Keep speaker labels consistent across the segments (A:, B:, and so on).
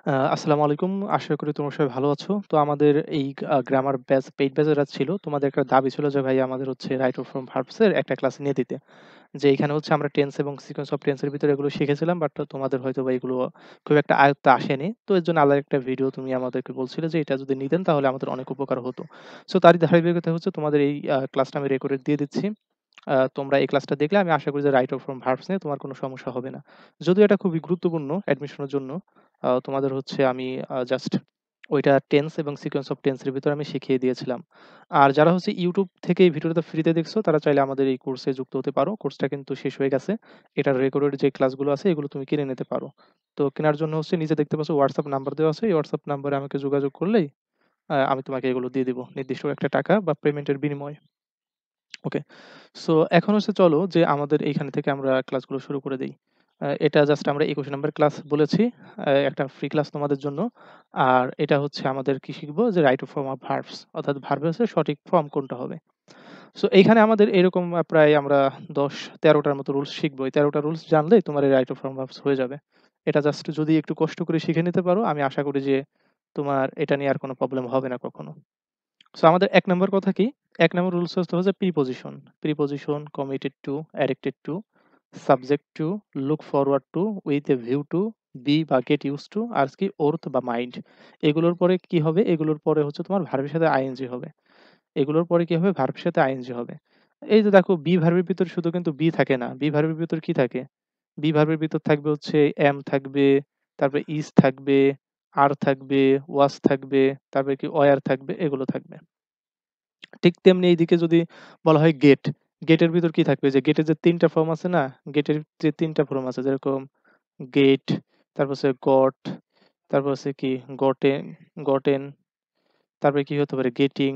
A: আসসালামু আলাইকুম। আশা করি তোমরা সবাই ভালো আছো। তো আমাদের এই গ্রামার ব্যাচ পেইড ব্যাচ যারা ছিল, তোমাদের একটা দাবি ছিল যে ভাই আমাদের হচ্ছে রাইট অফ ফ্রম ভার্বস এর একটা ক্লাস নিয়ে দিতে। যে এখানে হচ্ছে আমরা টেন্স এবং সিকোয়েন্স অফ টেন্স এর ভিতরে এগুলো শিখেছিলাম, বাট তোমাদের হয়তোবা এগুলো খুব একটা আয়ত্তে আসেনি। তো এর জন্য আলাদা একটা ভিডিও তুমি আমাদেরকে বলছিলে যে এটা যদি নিতেন তাহলে আমাদের অনেক উপকার হতো। সো তারই ধারাবাহিকতা হচ্ছে তোমাদের এই ক্লাসটা আমি রেকর্ডেড দিয়ে দিচ্ছি। তোমরা এই ক্লাসটা দেখলে আমি আশা করি যে রাইট অফ ফ্রম ভার্বস নিয়ে তোমার কোনো সমস্যা হবে না। যদিও এটা খুবই গুরুত্বপূর্ণ অ্যাডমিশনের জন্য। তোমাদের হচ্ছে আমি জাস্ট ওইটা টেন্স এবং সিকোয়েন্স অফ টেন্স এর ভিতরে আমি শিখিয়ে দিয়েছিলাম। আর যারা হচ্ছে YouTube থেকে এই ভিডিওটা ফ্রিতে দেখছো তারা চাইলে আমাদের এই কোর্সে যুক্ত হতে পারো। কোর্সটা কিন্তু শেষ হয়ে গেছে। এটার রেকর্ডেড যে ক্লাসগুলো আছে এগুলো তুমি কিনে নিতে পারো। তো কেনার জন্য হচ্ছে নিচে দেখতে পাচ্ছ WhatsApp নাম্বার দেওয়া আছে। এই WhatsApp নাম্বারে আমাকে যোগাযোগ করলেই আমি তোমাকে এগুলো দিয়ে দিব। নির্দিষ্ট একটা টাকা বা পেমেন্টের বিনিময়ে। ওকে। সো এখন হচ্ছে চলো যে আমাদের এইখানে থেকে আমরা ক্লাসগুলো শুরু করে দেই। এটা জাস্ট আমরা ২১ নাম্বার ক্লাস বলেছি। একটা ফ্রি ক্লাস তোমাদের জন্য। আর এটা হচ্ছে আমাদের কি শিখবো যে রাইট ফর্ম অফ ভার্বস অর্থাৎ ভার্বের হচ্ছে সঠিক ফর্ম কোনটা হবে। সো এইখানে আমাদের এরকম প্রায় আমরা ১০-১৩ টার মতো রুলস শিখবো। এই ১৩ টা রুলস জানলেই তোমার এই রাইট ফর্ম ভার্বস হয়ে যাবে। এটা জাস্ট যদি একটু কষ্ট করে শিখে নিতে পারো, আমি আশা করি যে তোমার এটা নিয়ে আর কোনো প্রবলেম হবে না কখনো। সো আমাদের ১ নাম্বার কথা কি? ১ নাম্বার রুলস হচ্ছে preposition. Preposition, committed to, addicted to, subject to, look forward to, with a view to, be বা গেট ইউজড টু, আর কি ওর্থ বা মাইন্ড। এগুলোর পরে কি হবে? এগুলোর পরে হচ্ছে তোমার ভার্বের সাথে আইএনজি হবে। এগুলোর পরে কি হবে? ভার্বের সাথে আইএনজি হবে। এই যে দেখো বি ভার্বের ভিতর শুধু কিন্তু বি থাকে না। বি ভার্বের ভিতর কি থাকে? বি ভার্বের ভিতর থাকবে হচ্ছে এম থাকবে, তারপরে ইজ থাকবে, আর থাকবে, ওয়াজ থাকবে, তারপরে কি ওয়্যার থাকবে, এগুলো থাকবে। ঠিক তেমনি এইদিকে যদি বলা হয় গেট, গেটের ভিতর কি থাকবে? যে গেটের যে ৩ টা ফর্ম আছে না? গেটের যে ৩ টা ফর্ম আছে যেরকম গেট, তারপর হচ্ছে গট, তারপর হচ্ছে কি গটেন, গটেন, তারপরে কি হতে পারে? গেটিং,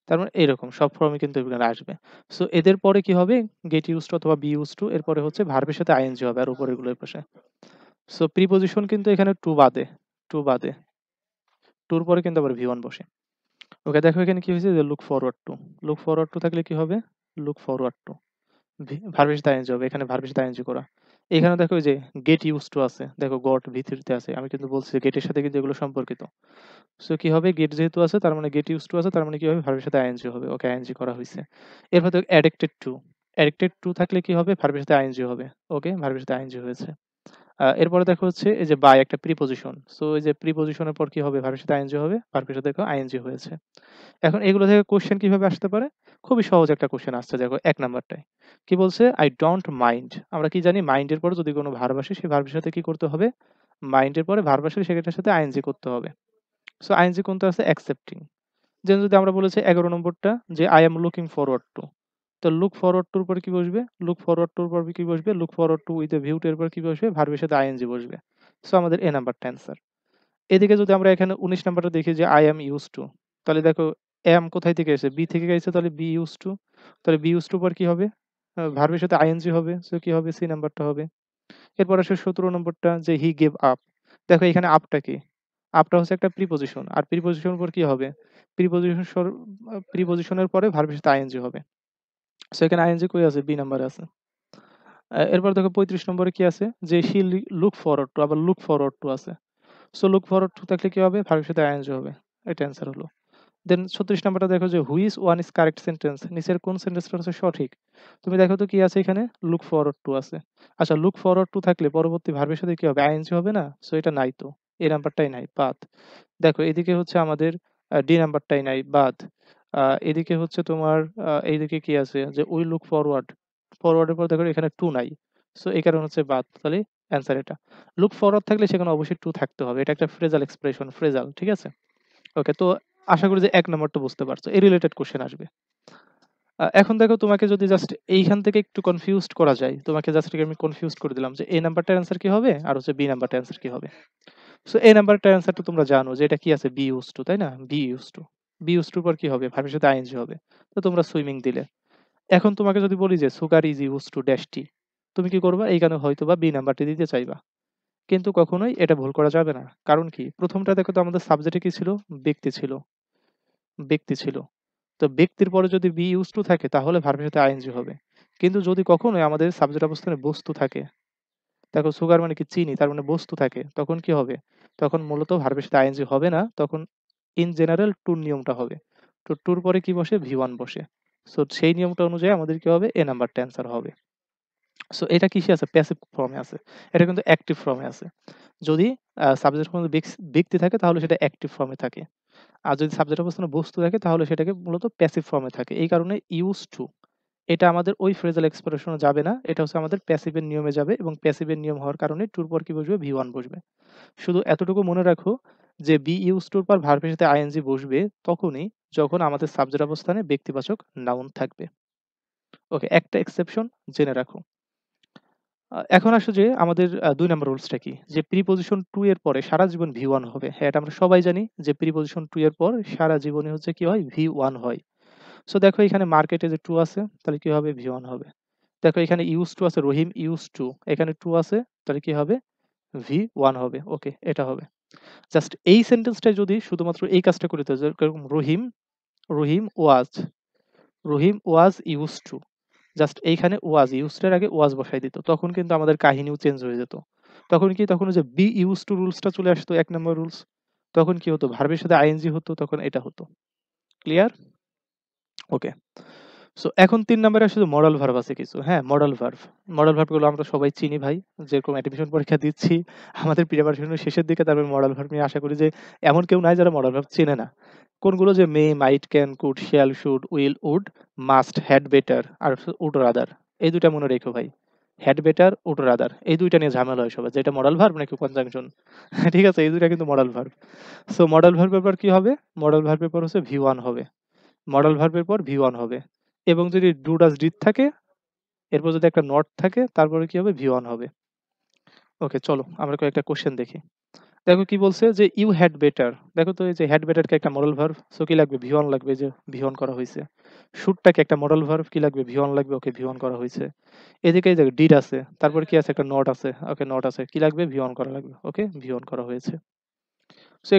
A: তার মানে এরকম সব ফর্মই কিন্তু এখানে আসবে। সো এদের পরে কি হবে? গেট ইউজড টু অথবা বি ইউজড টু, এরপরে হচ্ছে ভার্বের সাথে আইএনজি হবে আর উপরেরগুলোর পাশে। সো প্রিপজিশন কিন্তু এখানে টু বাদে, টু বাদে। টুর পরে কিন্তু আবার ভি ওয়ান বসে। ওকে, দেখো এখানে কি হয়েছে যে look forward two. Look forward two থাকলে কি হবে? Look forward two. ভার্বের সাথে আইএনজি হবে। এখানে ভার্বের সাথে আইএনজি করা। এখানে দেখো ওই যে গেট ইউজড টু আছে। দেখো গট ভি3 তে আছে। আমি কিন্তু বলছি যে গেটের সাথে কিন্তু এগুলো সম্পর্কিত। সো কি হবে? গেট যেহেতু আছে তার মানে গেট ইউজড টু আছে, তার মানে কি হবে? ভার্বের সাথে আইএনজি হবে। ওকে, আইএনজি করা হইছে। এরপর দেখো অ্যাডিক্টেড টু। অ্যাডিক্টেড টু থাকলে কি হবে? ভার্বের সাথে আইএনজি হবে। ওকে, ভার্বের সাথে আইএনজি হয়েছে। এরপরে দেখো হচ্ছে এই যে বাই একটা প্রিপজিশন। সো এই যে প্রিপজিশনের পর কি হবে? ভার্বের সাথে আইএনজি হবে। ভার্বের সাথে দেখো আইএনজি হয়েছে। এখন এগুলো থেকে কোশ্চেন কিভাবে আসতে পারে? খুবই সহজ একটা কোশ্চেন আসছে দেখো ১ নাম্বারটায়। কি বলছে? I don't mind। আমরা কি জানি? মাইন্ড এর পরে যদি কোনো ভার্ব আসে সেই ভার্বের সাথে কি করতে হবে? মাইন্ড এর পরে ভার্ব আসলে সেটার সাথে আইএনজি করতে হবে। সো আইএনজি কোনটা আছে? অ্যাকসেপ্টিং। যেমন যদি আমরা বলেছি ১১ নম্বরটা যে I am looking forward to। তো লুক ফরওয়ার্ড টুর পরে কি বসবে? লুক ফরওয়ার্ড টুর পর কি বসবে? Look forward to with a view two এর পর কি বসবে? ভার্বের সাথে আইএনজি বসবে। সো আমাদের এ নাম্বারটা অ্যান্সার। এদিকে যদি আমরা এখানে ১৯ নাম্বারটা দেখি যে I am used to, তাহলে দেখো am কোথায় থেকে এসেছে? বি থেকে এসেছে, তাহলে be used to। তাহলে be used to পর কি হবে? ভার্বের সাথে আইএনজি হবে। সো কি হবে? সি নাম্বারটা হবে। এরপর আসে ১৭ নম্বরটা যে he gave up। দেখো এখানে up টা কি? up টা হচ্ছে একটা প্রিপজিশন। আর প্রিপজিশনের পর কি হবে? প্রিপজিশন সর প্রিপজিশনের পরে ভার্বের সাথে আইএনজি হবে। সো এখানে আইএনজি কই আছে? বি নাম্বারে আছে। এরপর দেখো ৩৫ নম্বরে কি আছে? যে she look forward to, আবার look forward to আছে। সো লুক ফরওয়ার্ড টু থাকলে কি হবে? ভার্বের সাথে আইএনজি হবে। এটা অ্যান্সার হলো। দেন ৩৬ নাম্বারটা দেখো যে which one is correct sentence. নিচের কোন সেন্টেন্সটা হচ্ছে সঠিক? তুমি দেখো তো কি আছে এখানে? লুক ফরওয়ার্ড টু আছে। আচ্ছা, লুক ফরওয়ার্ড টু থাকলে পরবর্তী ভার্বের সাথে কি হবে? আইএনজি হবে না? সো এটা নাই তো। এই নাম্বারটাই নাই, বাদ। দেখো এদিকে হচ্ছে আমাদের ডি নাম্বারটাই নাই, বাদ। এদিকে হচ্ছে তোমার এইদিকে কি আছে? যে উই লুক ফরওয়ার্ড। ফরওয়ার্ড এর পর দেখো এখানে টু নাই। সো এই কারণে হচ্ছে বাদ। তাহলে অ্যান্সার এটা। লুক ফরওয়ার্ড থাকলে সেখানে অবশ্যই টু থাকতে হবে। এটা একটা ফ্রেজাল এক্সপ্রেশন, ফ্রেজাল, ঠিক আছে? ওকে, তো আশা করি যে ১ নাম্বারটা বুঝতে পারছো। এই রিলেটেড কোয়েশ্চেন আসবে। এখন দেখো তোমাকে যদি জাস্ট এইখান থেকে একটু কনফিউজড করা যায়, তোমাকে জাস্ট আমি কনফিউজড করে দিলাম যে এ নাম্বারটার অ্যান্সার কি হবে? আর হচ্ছে বি নাম্বারটার অ্যান্সার কি হবে? সো এ নাম্বারটার অ্যান্সার তো তোমরা জানো যে এটা কি আছে? বি ইউজড টু, তাই না? Be used to. Be used টুর পর কি হবে? ভার্বের সাথে আইএনজি হবে। তো তোমরা সুইমিং দিলে। এখন তোমাকে যদি বলি যে sugar is used to dash tea, তুমি কি করবা? এইখানে হয়তোবা বি নাম্বারটি দিতে চাইবা। কিন্তু কখনোই এটা ভুল করা যাবে না। কারণ কি? ১ম টা দেখো তো আমাদের সাবজেক্টে কি ছিল? ব্যক্তি ছিল, ব্যক্তি ছিল। তো ব্যক্তির পরে যদি বি ইউজড টু থাকে তাহলে ভার্বের সাথে আইএনজি হবে। কিন্তু যদি কখনোই আমাদের সাবজেক্ট অবস্থানে বস্তু থাকে, দেখো সুগার মানে কি চিনি, তার মানে বস্তু থাকে, তখন কি হবে? তখন মূলত ভার্বের সাথে আইএনজি হবে না, তখন ইন জেনারেল টুর নিয়মটা হবে। তো টুর পরে কি বসে? ভি ওয়ান বসে। সো সেই নিয়মটা অনুযায়ী আমাদের কি হবে? এ নাম্বারটা অ্যান্সার হবে। সো এটা কিসে আছে? প্যাসিভ ফর্মে আছে। এটা কিন্তু অ্যাক্টিভ ফর্মে আছে। যদি সাবজেক্টের মধ্যে ব্যক্তি থাকে তাহলে সেটা অ্যাক্টিভ ফর্মে থাকে। আর যদি সাবজেক্ট অবস্থানে বস্তু থাকে তাহলে সেটাকে মূলত প্যাসিভ ফর্মে থাকে। এই কারণে ইউজ টু এটা আমাদের ওই ফ্রেজাল এক্সপ্রেশনে যাবে না। এটা হচ্ছে আমাদের প্যাসিভের নিয়মে যাবে এবং প্যাসিভের নিয়ম হওয়ার কারণে টুর পর কি বসবে? ভি ওয়ান বসবে। শুধু এতটুকু মনে রাখো যে বি ইউজ টুর পর ভার্বের সাথে আইএনজি বসবে তখনই যখন আমাদের সাবজেক্ট অবস্থানে ব্যক্তিবাচক নাউন থাকবে। ওকে, একটা এক্সেপশন জেনে রাখো। এখন আসো যে আমাদের ২ নাম্বার রুলসটা কি? যে প্রিপজিশন টু এর পরে সারা জীবন ভি ওয়ান হবে। হ্যাঁ, এটা আমরা সবাই জানি যে প্রিপজিশন টু এর পর সারা জীবনে হচ্ছে কি হয়? ভি ওয়ান হয়। সো দেখো এখানে মার্কেটে যে টু আছে তাহলে কি হবে? ভি ওয়ান হবে। দেখো এখানে ইউজ টু আছে, রহিম ইউজ টু, এখানে টু আছে, তাহলে কি হবে? ভি ওয়ান হবে। ওকে, এটা হবে। জাস্ট এই সেন্টেন্সটাই যদি শুধুমাত্র এই কাজটা করে দিত, যেরকম রহিম, রহিম ওয়াজ, রহিম ওয়াজ ইউজ টু, জাস্ট এইখানে ওয়াজ ইউজড এর আগে ওয়াজ বসাই দিত, তখন কিন্তু আমাদের কাহিনীও চেঞ্জ হয়ে যেত। তখন কি? তখন ওই যে বি ইউজ টু রুলসটা চলে আসতো, ১ নম্বর রুলস। তখন কি হতো? ভার্বের সাথে আইএনজি হতো, তখন এটা হতো। ক্লিয়ার? ওকে। সো এখন ৩ নাম্বারে আসলে মডাল ভার্ব আছে কিছু। হ্যাঁ, মডাল ভার্ব। মডাল ভার্ব গুলো আমরা সবাই চিনি ভাই। যেরকম অ্যাডমিশন পরীক্ষা দিচ্ছি, আমাদের প্রিপারেশনের শেষের দিকে তারপরে মডাল ভার্ব নিয়ে আশা করি যে এমন কেউ নাই যারা মডাল ভার্ব চেনে না। কোনগুলো? যে may, might, can, could, shall, should, will, would, must, had better আর উড রাদার। এই ২ টা মনে রেখো ভাই। হ্যাড বেটার, উড রাদার এই ২ টা নিয়ে ঝামেলা হয় সবার। যে এটা মডাল ভার্ব নাকি কনজাংশন। ঠিক আছে? এই ২ টা কিন্তু মডাল ভার্ব। সো মডাল ভার্বের পর কি হবে? মডাল ভার্বের পর হচ্ছে ভি ওয়ান হবে। মডাল ভার্বের পর ভি ওয়ান হবে। এবং যদি ডু ডাজ ডিড থাকে, এরপর যদি একটা নট থাকে, তারপরে কি হবে? ভি ওয়ান হবে। ওকে, চলো আমরা কয়েকটা কোশ্চেন দেখি। দেখো কি বলছে যে ইউ হ্যাড বেটার। দেখো তো এই যে হ্যাড বেটারকে একটা মডাল ভার্ব, সো কি লাগবে? ভি ওয়ান লাগবে, যে ভি ওয়ান করা হয়েছে। শুডটাকে একটা মডাল ভার্ব, কি লাগবে? ভি ওয়ান লাগবে। ওকে, ভি ওয়ান করা হয়েছে। এদিকে এই যে ডিড আছে, তারপর কি আছে? একটা নট আছে। ওকে, নট আছে, কি লাগবে? ভি ওয়ান করা লাগবে। ওকে, ভি ওয়ান করা হয়েছে। সো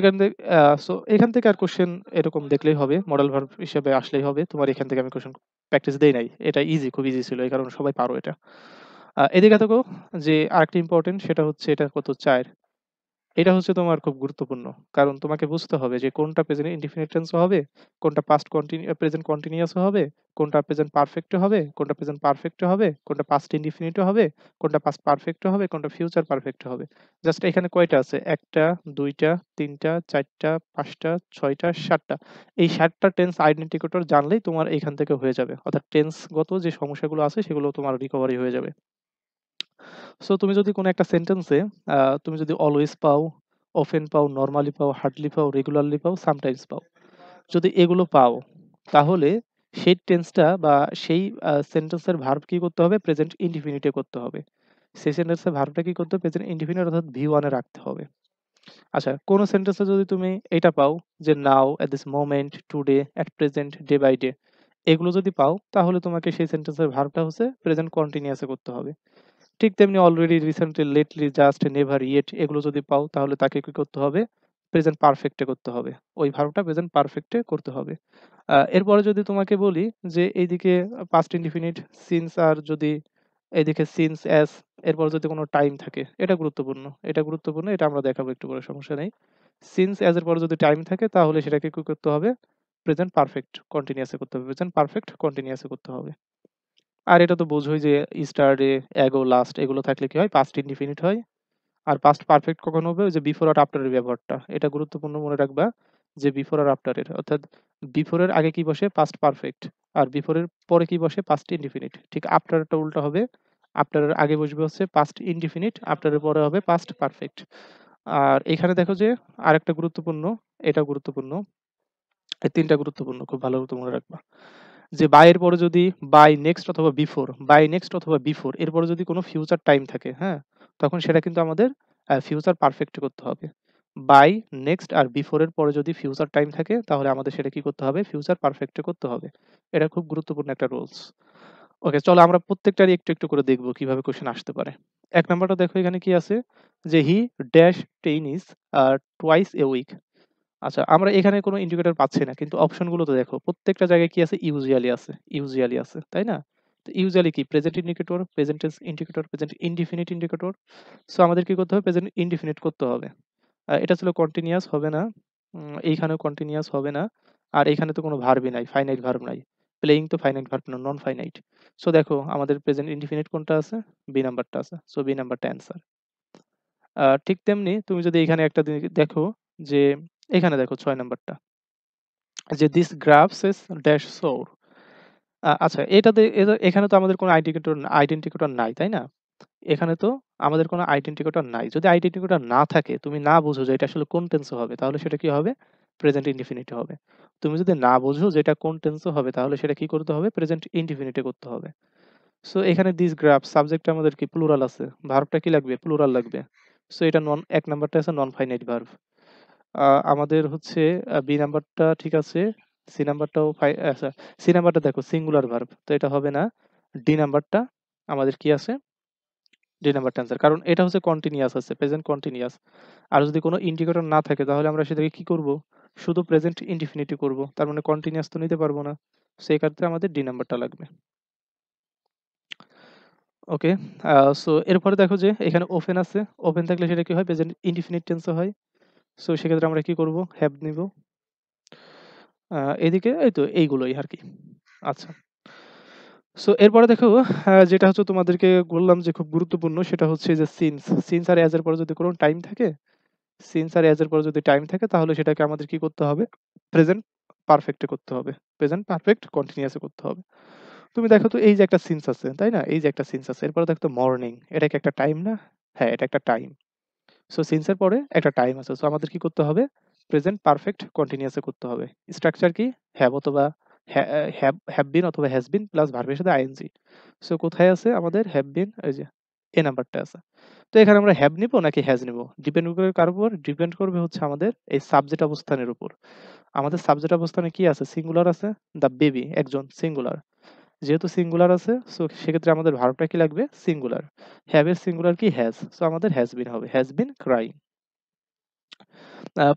A: এখান থেকে আর কোশ্চেন এরকম দেখলেই হবে, মডেল ভার্ব হিসেবে আসলেই হবে। তোমার এখান থেকে আমি কোশ্চেন প্র্যাকটিস দেই নাই। এটা ইজি, খুব ইজি ছিল। এই কারণে সবাই পারো এটা। এদিকে দেখো যে আরেকটা ইম্পোর্টেন্ট, সেটা হচ্ছে এটা কত ৪। এটা হচ্ছে তোমার খুব গুরুত্বপূর্ণ। কারণ তোমাকে বুঝতে হবে যে কোনটা প্রেজেন্ট ইনডিফিনিট টেন্সে হবে, কোনটা পাস্ট প্রেজেন্ট কন্টিনিউয়াসে হবে, কোনটা প্রেজেন্ট পারফেক্টে হবে, কোনটা প্রেজেন্ট পারফেক্টে হবে, কোনটা পাস্ট ইনডিফিনিটে হবে, কোনটা পাস্ট পারফেক্টে হবে, কোনটা ফিউচার পারফেক্টে হবে। জাস্ট এখানে কয়টা আছে? ১ টা, ২ টা, ৩ টা, ৪ টা, ৫ টা, ৬ টা, ৭ টা। এই ৭ টা টেন্স আইডেন্টিফায়ার জানলেই তোমার এখান থেকে হয়ে যাবে। অর্থাৎ টেন্সগত যে সমস্যাগুলো আছে সেগুলো তোমার রিকভারি হয়ে যাবে। সো তুমি যদি কোনো একটা সেন্টেন্সে তুমি যদি অলওয়েজ পাও, অফেন পাও, নরমালি পাও, হার্ডলি পাও, রেগুলারলি পাও, সামটাইমস পাও। যদি এগুলো পাও, তাহলে সেই টেন্সটা বা সেই সেন্টেন্সের ভার্ব কি করতে হবে? প্রেজেন্ট ইনডিফিনিটে করতে হবে। সেই সেন্টেন্সের ভার্বটা কি করতে হবে? প্রেজেন্ট ইনডিফিনিট অর্থাৎ ভি ওয়ান এ রাখতে হবে। আচ্ছা, কোন সেন্টেন্সে যদি তুমি এটা পাও যে now, at this moment, today, at present, day by day, এগুলো যদি পাও তাহলে তোমাকে সেই সেন্টেন্সের ভার্বটা হচ্ছে প্রেজেন্ট কন্টিনিউয়াসে করতে হবে। ঠিক তেমনি already, recently, lately, just, never, yet এগুলো যদি পাও তাহলে তাকে কি করতে হবে? প্রেজেন্ট পারফেক্টে করতে হবে। ওই ভার্বটা প্রেজেন্ট পারফেক্টে করতে হবে। এরপরে যদি তোমাকে বলি যে এইদিকে পাস্ট ইনডিফিনিট সিন্স, আর যদি এইদিকে সিন্স অ্যাজ, এরপর যদি কোনো টাইম থাকে, এটা গুরুত্বপূর্ণ। এটা গুরুত্বপূর্ণ, এটা আমরা দেখাবো একটু পরে, সমস্যা নেই। সিন্স অ্যাজ এর পরে যদি টাইম থাকে তাহলে সেটাকে কি করতে হবে? প্রেজেন্ট পারফেক্ট কন্টিনিউয়াসে করতে হবে। প্রেজেন্ট পারফেক্ট কন্টিনিউয়াসে করতে হবে। আর এটা তো বোঝোই যে স্টারডে, অ্যাগো, লাস্ট এগুলো থাকলে কি হয়? পাস্ট ইনডিফিনিট হয়। আর পাস্ট পারফেক্ট কখন হবে? ওই যে বিফোর আর আফটার এর ব্যবহারটা। এটা গুরুত্বপূর্ণ মনে রাখবা যে বিফোর আর আফটার এর। অর্থাৎ বিফোর এর আগে কি বসে? Past perfect. আর বিফোর এর পরে কি বসে? Past indefinite. ঠিক আফটারটা উল্টা হবে। আফটার এর আগে বসবে হচ্ছে পাস্ট ইনডিফিনিট, আফটার এর পরে হবে পাস্ট পারফেক্ট। আর এখানে দেখো যে আরেকটা গুরুত্বপূর্ণ, এটা গুরুত্বপূর্ণ। এই ৩ টা গুরুত্বপূর্ণ। খুব ভালো মতো মনে রাখবা। যে বাই এর পরে যদি বাই, নেক্সট অথবা বিফোর, বাই, নেক্সট অথবা বিফোর এরপরে যদি কোনো ফিউচার টাইম থাকে, হ্যাঁ? তখন সেটা কিন্তু আমাদের ফিউচার পারফেক্ট করতে হবে। বাই, নেক্সট আর বিফোর এর পরে যদি ফিউচার টাইম থাকে তাহলে আমাদের সেটা কি করতে হবে? ফিউচার পারফেক্ট করতে হবে। এটা খুব গুরুত্বপূর্ণ একটা রুলস। ওকে, চলো আমরা প্রত্যেকটারই একটু, একটু করে দেখব কিভাবে কোয়েশ্চেন আসতে পারে। ১ নাম্বারটা দেখো এখানে কি আছে? যে he dash tennis twice a week. আচ্ছা, আমরা এখানে কোনো ইন্ডিকেটর পাচ্ছি না। কিন্তু অপশনগুলোতে দেখো প্রত্যেকটা জায়গায় কি আছে? ইউজুয়ালি আছে, ইউজুয়ালি আছে। তাই না? তো ইউজুয়ালি কি present indicator, present tense indicator, present indefinite indicator. So আমাদের কি করতে হবে? প্রেজেন্ট ইনডিফিনিট করতে হবে। এটা ছিল কন্টিনিউয়াস হবে না। এইখানেও কন্টিনিউয়াস হবে না। আর এখানে তো কোনো ভার্বই নাই, ফাইনাইট ভার্ব নাই। প্লেইং তো ফাইনাইট ভার্ব না, নন ফাইনাইট। সো দেখো আমাদের প্রেজেন্ট ইনডিফিনিট কোনটা আছে? বি নাম্বারটা আছে। সো বি নাম্বারটা অ্যান্সার। ঠিক তেমনি তুমি যদি এখানে একটা দেখো যে এখানে দেখো ৬ নাম্বারটা যে দিস গ্রাফ সেজ ড্যাশ সোর। আচ্ছা এটাতে এখানে তো আমাদের কোনো আইডেন্টিকেটর নাই, তাই না? এখানে তো আমাদের কোনো আইডেন্টিকেটর নাই। যদি আইডেন্টিকেটর না থাকে, তুমি না বুঝো যে এটা আসলে কোন টেন্সে হবে, তাহলে সেটা কি হবে? প্রেজেন্ট ইনডিফিনিটে হবে। তুমি যদি না বুঝো যে এটা কোন টেন্সে হবে, তাহলে সেটা কি করতে হবে? প্রেজেন্ট ইনডিফিনিটে করতে হবে। সো এখানে দিস গ্রাফ সাবজেক্টটা আমাদের কি প্লুরাল আছে। ভার্বটা কি লাগবে? প্লুরাল লাগবে। সো এটা ১ নাম্বারটা আছে নন ফাইনাইট ভার্ব। আমাদের হচ্ছে বি নাম্বারটা ঠিক আছে। সি নাম্বারটাও আচ্ছা, সি নাম্বারটা দেখো সিঙ্গুলার ভার্ব। তো এটা হবে না। ডি নাম্বারটা আমাদের কি আছে? ডি নাম্বারটা অ্যান্সার। কারণ এটা হচ্ছে কন্টিনিউয়াস আছে, প্রেজেন্ট কন্টিনিউয়াস। আর যদি কোনো ইন্ডিকেটর না থাকে তাহলে আমরা সেটাকে কি করব? শুধু প্রেজেন্ট ইনডিফিনিটে করব। তার মানে কন্টিনিউয়াস তো নিতে পারবো না। সেই ক্ষেত্রে আমাদের ডি নাম্বারটা লাগবে। ওকে। সো এরপরে দেখো যে এখানে ওপেন আছে। ওপেন থাকলে সেটা কি হয়? প্রেজেন্ট ইনডিফিনিট টেন্সে হয়। সো সেক্ষেত্রে আমরা কি করব? হ্যাভ নিব। এদিকে এই তো এইগুলোই আরকি। আচ্ছা। সো এরপরে দেখো যেটা হচ্ছে তোমাদেরকে বললাম যে খুব গুরুত্বপূর্ণ সেটা হচ্ছে যে সিন্স। সিন্স আর অ্যাজ এর পরে যদি কোনো টাইম থাকে, সিন্স আর অ্যাজ এর পরে যদি টাইম থাকে তাহলে সেটাকে আমাদের কি করতে হবে? প্রেজেন্ট পারফেক্টে করতে হবে। প্রেজেন্ট পারফেক্ট কন্টিনিউয়াস এ করতে হবে। তুমি দেখো তো এই যে একটা সিন্স আছে, তাই না? এই যে একটা সিন্স আছে। এরপরে দেখো তো মর্নিং। এটা কি একটা টাইম না? হ্যাঁ, এটা একটা টাইম। সো সিন্স এর পরে একটা টাইম আছে। সো আমাদের কি করতে হবে? প্রেজেন্ট পারফেক্ট কন্টিনিউয়াস এ করতে হবে। স্ট্রাকচার কি? হ্যাভ অথবা হ্যাভ বিন অথবা হ্যাজ বিন প্লাস ভার্বের সাথে আইএনজি। সো কোথায় আছে আমাদের হ্যাভ বিন? এই যে এ নাম্বারটা আছে। তো এখানে আমরা হ্যাভ নিবো নাকি হ্যাজ নিবো? ডিপেন্ড করবে কার উপর? ডিপেন্ড করবে হচ্ছে আমাদের এই সাবজেক্ট অবস্থানের উপর। আমাদের সাবজেক্ট অবস্থানে কি আছে? সিঙ্গুলার আছে। দ্য বেবি একজন সিঙ্গুলার। যেহেতু সিঙ্গুলার আছে সো সেক্ষেত্রে আমাদের ভার্বটা কি লাগবে? সিঙ্গুলার। হ্যাভ এর সিঙ্গুলার কি? হ্যাজ। সো আমাদের হ্যাজ বিন হবে। Has been crying.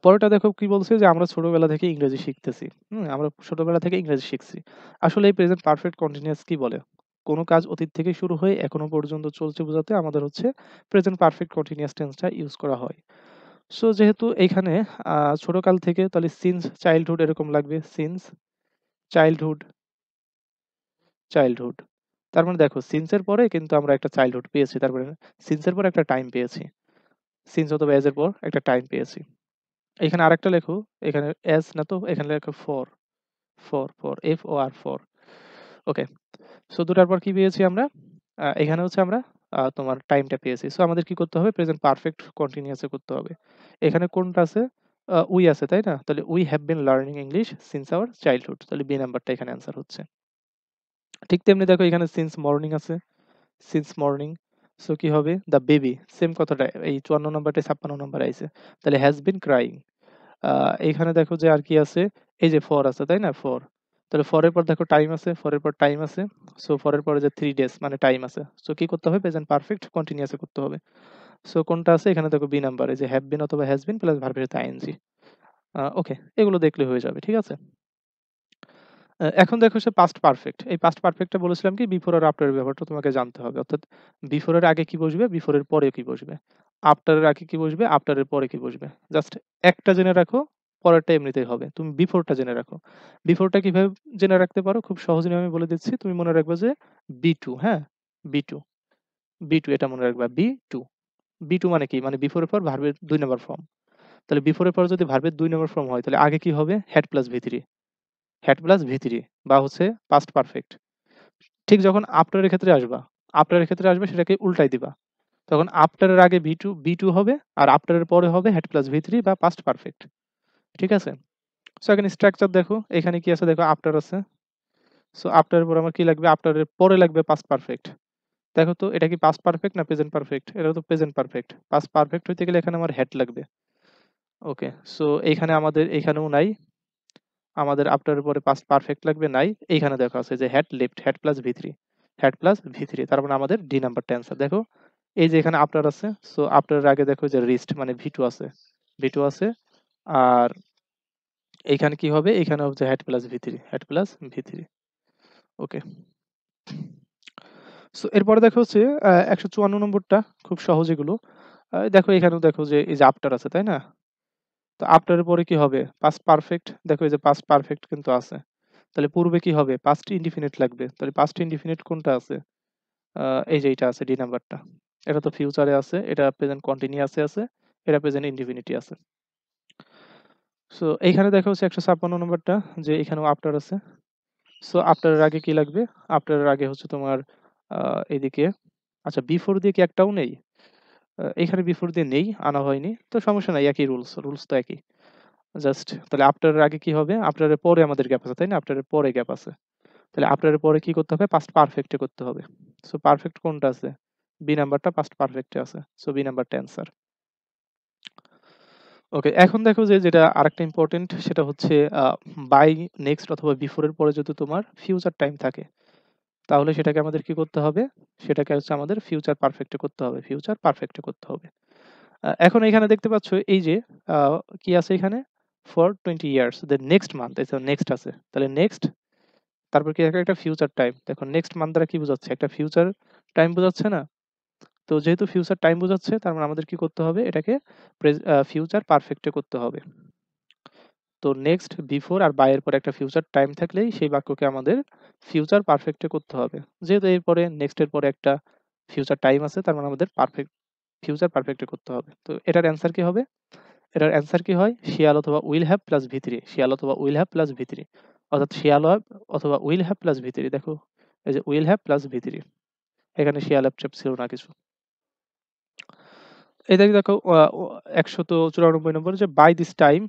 A: পরেরটা দেখো কি বলছে যে আমরা ছোটবেলা থেকে ইংরেজি শিখতেছি। আমরা ছোটবেলা থেকে ইংরেজি শিখছি। আসলে এই প্রেজেন্ট পারফেক্ট কন্টিনিউয়াস কি বলে? কোন কাজ অতীত থেকে শুরু হয়ে এখনো পর্যন্ত চলছে বোঝাতে আমাদের হচ্ছে প্রেজেন্ট পারফেক্ট কন্টিনিউয়াস টেন্সটা ইউজ করা হয়। সো যেহেতু এইখানে ছোটকাল থেকে তাহলে সিন্স চাইল্ডহুড এরকম লাগবে। Since childhood, childhood. তার মানে দেখো সিন্স এর পরে কিন্তু আমরা একটা চাইল্ডহুড পেয়েছি। তারপরে সিন্স এর পর একটা টাইম পেয়েছি। সিন্স অথবা এজ এর পর একটা টাইম পেয়েছি। এখানে আরেকটা লেখো। এখানে এস না তো এখানে লেখো for. For F O R for. Okay. So দুটার পর কি পেয়েছি আমরা? এখানে হচ্ছে আমরা তোমার টাইমটা পেয়েছি। সো আমাদের কি করতে হবে? প্রেজেন্ট পারফেক্ট কন্টিনিউয়াস এ করতে হবে। এখানে কোনটা আছে? উই আছে, তাই না? তাহলে we have been learning English since hour childhood. তাহলে বি নাম্বারটা এখানে অ্যান্সার হচ্ছে। ঠিক তেমনি দেখো এখানে সিন্স মর্নিং আছে। Since morning. সো কি হবে? দ্য বেবি সেম কথাটা এই ৫৪ নাম্বারটাই ৫৬ নাম্বারে আইছে। তাহলে হ্যাজ বিন ক্রাইং। এইখানে দেখো যে আর কি আছে? এই যে ফর আছে, তাই না? ফর। তাহলে ফরের পর দেখো টাইম আছে, ফরের পর টাইম আছে। সো ফরের পরে যে ৩ ডেজ মানে টাইম আছে। সো কি করতে হবে? প্রেজেন্ট পারফেক্ট কন্টিনিউয়াস এ করতে হবে। সো কোনটা আছে? এখানে দেখো বি নাম্বার এই যে হ্যাভ বিন অথবা হ্যাজ বিন প্লাস ভার্বের সাথে আইএনজি। ওকে, এগুলো দেখলে হয়ে যাবে। ঠিক আছে? এখন দেখো সে পাস্ট পারফেক্ট। এই পাস্ট পারফেক্টটা বলেছিলাম কি বিফোর আর আফটার এর ব্যাপারটা তোমাকে জানতে হবে। অর্থাৎ বিফোর এর আগে কি বসবে, বিফোর এর পরে কি বসবে। আফটার এর আগে কি বসবে, আফটার এর পরে কি বসবে। জাস্ট একটা জেনে রাখো, পরেরটা এমনিতেই হবে। তুমি বিফোরটা জেনে রাখো। বিফোরটা কিভাবে জেনে রাখতে পারো? খুব সহজ নিয়মে বলে দিচ্ছি। তুমি মনে রাখবে যে বি2, হ্যাঁ? বি2, বি2 এটা মনে রাখবা। বি2, বি2 মানে কি? মানে বিফোর এর পর ভার্বের ২ নাম্বার ফর্ম। তাহলে বিফোর এর পর যদি ভার্বের ২ নাম্বার ফর্ম হয় তাহলে আগে কি হবে? হ্যাড প্লাস ভি3, হ্যাড প্লাস ভি3 বা হচ্ছে পাস্ট পারফেক্ট। ঠিক যখন আফটার এর ক্ষেত্রে আসবা, আফটার এর ক্ষেত্রে আসবে সেটাকে উল্টাই দিবা। তখন আফটার এর আগে বি টু হবে আর আফটার এর পরে হবে হ্যাড প্লাস ভি থ্রি বা পাস্ট পারফেক্ট। ঠিক আছে? সো এখানে স্ট্রাকচার দেখো, এখানে কি আছে দেখো আফটার আছে। সো আফটার এর পর আমার কি লাগবে? আফটার এর পরে লাগবে পাস্ট পারফেক্ট। দেখো তো এটা কি পাস্ট পারফেক্ট না প্রেজেন্ট পারফেক্ট? এটা তো প্রেজেন্ট পারফেক্ট। পাস্ট পারফেক্ট হইতে গেলে এখানে আমার হ্যাড লাগবে। ওকে। সো এইখানে আমাদের এখানেও নাই। আমাদের আফটার এর পরে পাস্ট পারফেক্ট লাগবে নাই। এইখানে দেখো আছে যে হ্যাড লেফট হ্যাড প্লাস ভি3, হ্যাড প্লাস ভি3 তার মানে আমাদের ডি নাম্বারটা অ্যান্সার। দেখো এই যে এখানে আফটার আছে। সো আফটার এর আগে দেখো যে রিস্ট মানে ভি2 আছে, ভি2 আছে। আর এইখানে কি হবে? এখানে হচ্ছে হ্যাড প্লাস ভি3, হ্যাড প্লাস ভি3। ওকে। সো এরপরে দেখো হচ্ছে ১৫৪ নম্বরটা খুব সহজ এগুলো। দেখো এখানেও দেখো যে এই যে আফটার আছে, তাই না? তো আফটার এর পরে কি হবে? Past perfect. দেখো এই যে পাস্ট পারফেক্ট কিন্তু আছে। তাহলে পূর্বে কি হবে? পাস্ট ইনডিফিনিট লাগবে। তাহলে পাস্ট ইনডিফিনিট কোনটা আছে? আ এই যে এইটা আছে ডি নাম্বারটা। এটা তো ফিউচারে আছে, এটা প্রেজেন্ট কন্টিনিউয়াসে আছে, এটা প্রেজেন্ট ইনডিফিনিটে আছে। সো এইখানে দেখা হচ্ছে ১৫৬ নম্বরটা যে এখানেও আফটার আছে। সো আফটার এর আগে কি লাগবে? আফটার এর আগে হচ্ছে তোমার আ এদিকে আচ্ছা বিফোর দিয়ে কি একটাও নেই? এখানে বিফোর দিয়ে নেই, আনা হয়নি। তো সমস্যা নাই, একই রুলস। রুলস তো একই। জাস্ট তাহলে আফটার এর আগে কি হবে? আফটার এর পরে আমাদের গ্যাপ আছে, তাই না? আফটার এর পরে গ্যাপ আছে। তাহলে আফটার এর পরে কি করতে হবে? পাস্ট পারফেক্ট এ করতে হবে। সো পারফেক্ট কোনটা আছে? বি নাম্বারটা পাস্ট পারফেক্ট এ আছে। সো বি নাম্বারটা অ্যান্সার। ওকে, এখন দেখো যে যেটা আরেকটা ইম্পোর্টেন্ট সেটা হচ্ছে আ বাই, নেক্সট অথবা বিফোর এর পরে যদি তোমার ফিউচার টাইম থাকে, তাহলে সেটাকে আমাদের কি করতে হবে? সেটাকে হচ্ছে আমাদের ফিউচার পারফেক্ট এ করতে হবে। ফিউচার পারফেক্ট এ করতে হবে। এখন এখানে দেখতে পাচ্ছ এই যে আ কি আছে এখানে? For 20 years the next month, এই তো নেক্সট আছে। তাহলে নেক্সট তারপর কি একটা ফিউচার টাইম। দেখো নেক্সট মান্থ দ্বারা কি বোঝাচ্ছে? একটা ফিউচার টাইম বোঝাচ্ছে না? তো যেহেতু ফিউচার টাইম বোঝাচ্ছে তার মানে আমাদের কি করতে হবে? এটাকে ফিউচার পারফেক্ট এ করতে হবে। তো নেক্সট, বিফোর আর বাই এর পরে একটা ফিউচার টাইম থাকলেই সেই বাক্যকে আমাদের ফিউচার পারফেক্ট এ করতে হবে। যেহেতু এরপরে নেক্সট এর পরে একটা ফিউচার টাইম আছে তার মানে আমাদের ফিউচার পারফেক্ট এ করতে হবে। তো এটার অ্যান্সার কি হবে? এটার অ্যান্সার কি হয়? শিয়াল অথবা উইল হ্যাভ প্লাস ভি3। শিয়াল অথবা উইল হ্যাভ প্লাস ভি3। অর্থাৎ শিয়াল হ্যাভ অথবা উইল হ্যাভ প্লাস ভি3। দেখো এই যে উইল হ্যাভ প্লাস ভি3। এখানে শিয়াল হ্যাভ ছিল না কিছু। এই দেখো দেখো ১৯৪ নম্বর যে by this time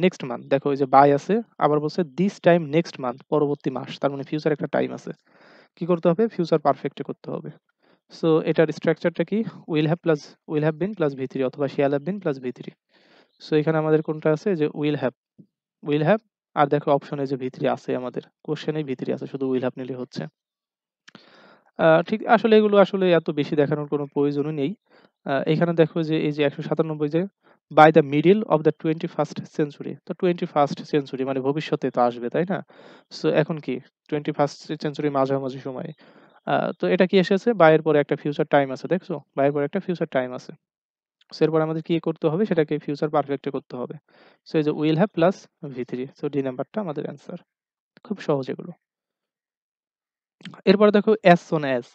A: next month. দেখো এই যে বাই আছে, আবার বলছে দিস টাইম নেক্সট মান্থ, পরবর্তী মাস। তার মানে ফিউচার একটা টাইম আছে। কি করতে হবে? ফিউচার পারফেক্ট এ করতে হবে। সো এটার স্ট্রাকচারটা কি? উইল হ্যাভ বিন প্লাস ভি3 অথবা শিয়াল হ্যাভ বিন প্লাস ভি3। সো এখানে আমাদের কোনটা আছে? যে উইল হ্যাভ। আর দেখো অপশনে যে ভি3 আছে আমাদের। কোশ্চেনেই ভি3 আছে। শুধু উইল হ্যাভ নিলে হচ্ছে। ঠিক আসলে এগুলো আসলে এত বেশি দেখানোর কোনো প্রয়োজনই নেই। এখানে দেখো যে এই যে ১৯৭ যে by the middle of the 21st century. তো 21st সেঞ্চুরি মানে ভবিষ্যতে তো আসবে, তাই না? সো এখন কি 21st সেঞ্চুরির মাঝামাঝি সময়ে। তো এটা কি এসেছে? বাই এর পরে একটা ফিউচার টাইম আছে, দেখছো? বাই এর পরে একটা ফিউচার টাইম আছে। সো এরপর আমাদের কি করতে হবে? সেটাকে ফিউচার পারফেক্ট এ করতে হবে। সো এই যে উইল হ্যাভ প্লাস ভি3। সো ডি নাম্বারটা আমাদের অ্যান্সার। খুব সহজ এগুলো। এরপরে দেখো অ্যাজ সুন অ্যাজ।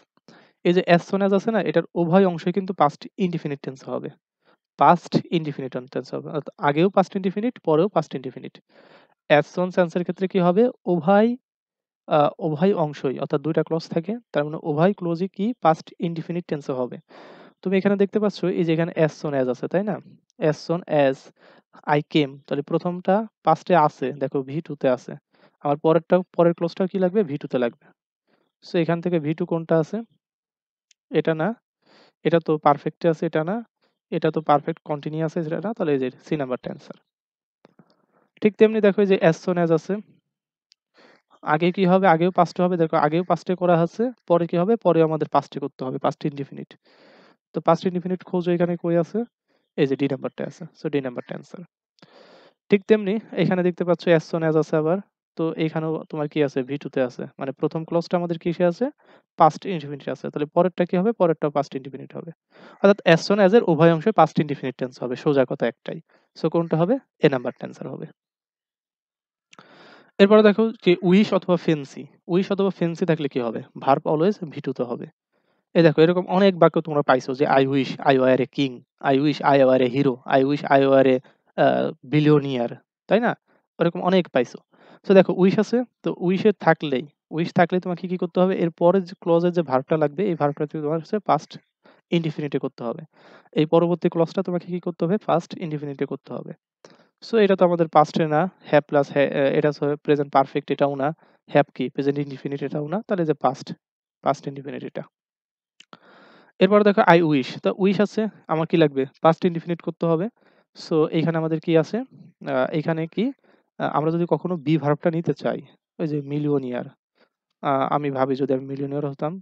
A: এই যে as soon as আছে না? এটার উভয় অংশই কিন্তু past indefinite tense হবে। past indefinite tense হবে। আগেও past indefinite, পরেও past indefinite। as soon tense এর ক্ষেত্রে কি হবে? উভয় আ উভয় অংশই, অর্থাৎ ২ টা ক্লজ থাকে। তার মানে উভয় ক্লজই কি past indefinite tense এ হবে। তুমি এখানে দেখতে পাচ্ছ এই যে এখানে as soon as আছে, তাই না? as soon as I came, তাহলে ১ম টা past এ আছে। দেখো V2 তে আছে। আবার পরের ক্লজটাও কি লাগবে? V2 তে লাগবে। সো এখান থেকে V2 কোনটা আছে? এটা না। এটা তো পারফেক্টে আছে, এটা না। এটা তো পারফেক্ট কন্টিনিউয়াস আছে, এটা না। তাহলে এই যে সি নাম্বারটা অ্যান্সার। ঠিক তেমনি দেখো এই যে as soon as আছে। আগে কি হবে? আগেও পাস্টে হবে। দেখো আগেও পাস্টে করা আছে। পরে কি হবে? পরেও আমাদের পাস্টে করতে হবে। Past indefinite. তো পাস্ট ইনডিফিনিট খোঁজো এখানে কই আছে? এই যে ডি নাম্বারটা আছে। সো ডি নাম্বারটা অ্যান্সার। ঠিক তেমনি এখানে দেখতে পাচ্ছ as soon as আছে আবার। তো এখানেও তোমার কি আছে? V2 তে আছে। মানে ১ম ক্লজটা আমাদের কিসে আছে? পাস্ট ইনডিফিনিট আছে। তাহলে পরেরটা কি হবে? পরেরটাও পাস্ট ইনডিফিনিট হবে। অর্থাৎ as soon as এর উভয় অংশে পাস্ট ইনডিফিনিট টেন্স হবে। সোজা কথা একটাই। সো কোনটা হবে? এ নাম্বারটা অ্যান্সার হবে। এরপরে দেখো যে উইশ অথবা ফেন্সি। উইশ অথবা ফেন্সি থাকলে কি হবে? ভার্ব অলওয়েজ V2 তে হবে। এই দেখো এরকম অনেক বাক্য তোমরা পাইছো যে I wish I were a king, I wish I were a hero, I wish I were a a billionaire, তাই না? ওরকম অনেক পাইছো। সো দেখো উইশ আছে, তো উইশ থাকলেই তোমাকে কি করতে হবে? এর পরে যে ক্লজ এর যে ভার্বটা লাগবে এই ভার্বটা তোমার হচ্ছে পাস্ট ইনডিফিনিট এ করতে হবে। এই পরবর্তী ক্লজটা তোমাকে কি করতে হবে? ফার্স্ট ইনডিফিনিট এ করতে হবে। সো এটা তো আমাদের পাস্ট এ না, হ্যাভ প্লাস এটা হচ্ছে প্রেজেন্ট পারফেক্ট, এটাও না। হ্যাভ কি? প্রেজেন্ট ইনডিফিনিট, এটাও না। তাহলে যে পাস্ট ইনডিফিনিট এটা। এরপরে দেখো I wish। তো উইশ আছে, আমার কি লাগবে? পাস্ট ইনডিফিনিট করতে হবে। সো এইখানে আমাদের কি আছে? এইখানে কি? আমরা যদি কখনো ভার্বটা নিতে চাই, ওই যে মিলিয়নিয়ার। আমি ভাবি যদি আমি মিলিয়নিয়ার হতাম,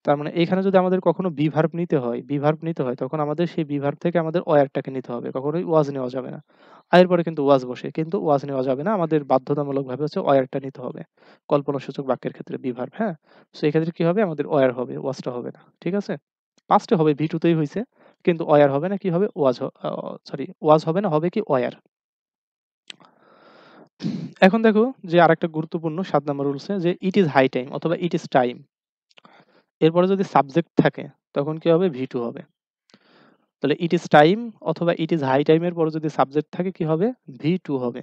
A: তার মানে এখানে যদি আমাদের কখনো বি ভার্ব নিতে হয় তখন আমাদের সেই বি ভার্ব থেকে আমাদের ওয়্যারটাকে নিতে হবে। কখনোই ওয়াজ নেওয়া যাবে না। এরপরে কিন্তু ওয়াজ বসে। কিন্তু ওয়াজ নেওয়া যাবে না। আমাদের বাধ্যতামূলকভাবে হচ্ছে ওয়্যারটা নিতে হবে। কল্পনাসূচক বাক্যের ক্ষেত্রে বি ভার্ব, হ্যাঁ? সো এক্ষেত্রে কি হবে? আমাদের ওয়্যার হবে, ওয়াজটা হবে না। ঠিক আছে? পাস্টে হবে, ভি টু তেই হইছে। কিন্তু ওয়্যার হবে না, কি হবে? ওয়াজ হবে না, হবে কি? ওয়্যার। এখন দেখো যে আরেকটা গুরুত্বপূর্ণ ৭ নাম্বার রুলসে যে ইট ইজ হাই টাইম অথবা ইট ইজ টাইম। এরপরে যদি সাবজেক্ট থাকে তখন কি হবে? ভি টু হবে। তাহলে ইট ইজ টাইম অথবা ইট ইজ হাই টাইম এর পরে যদি সাবজেক্ট থাকে কি হবে? ভি টু হবে।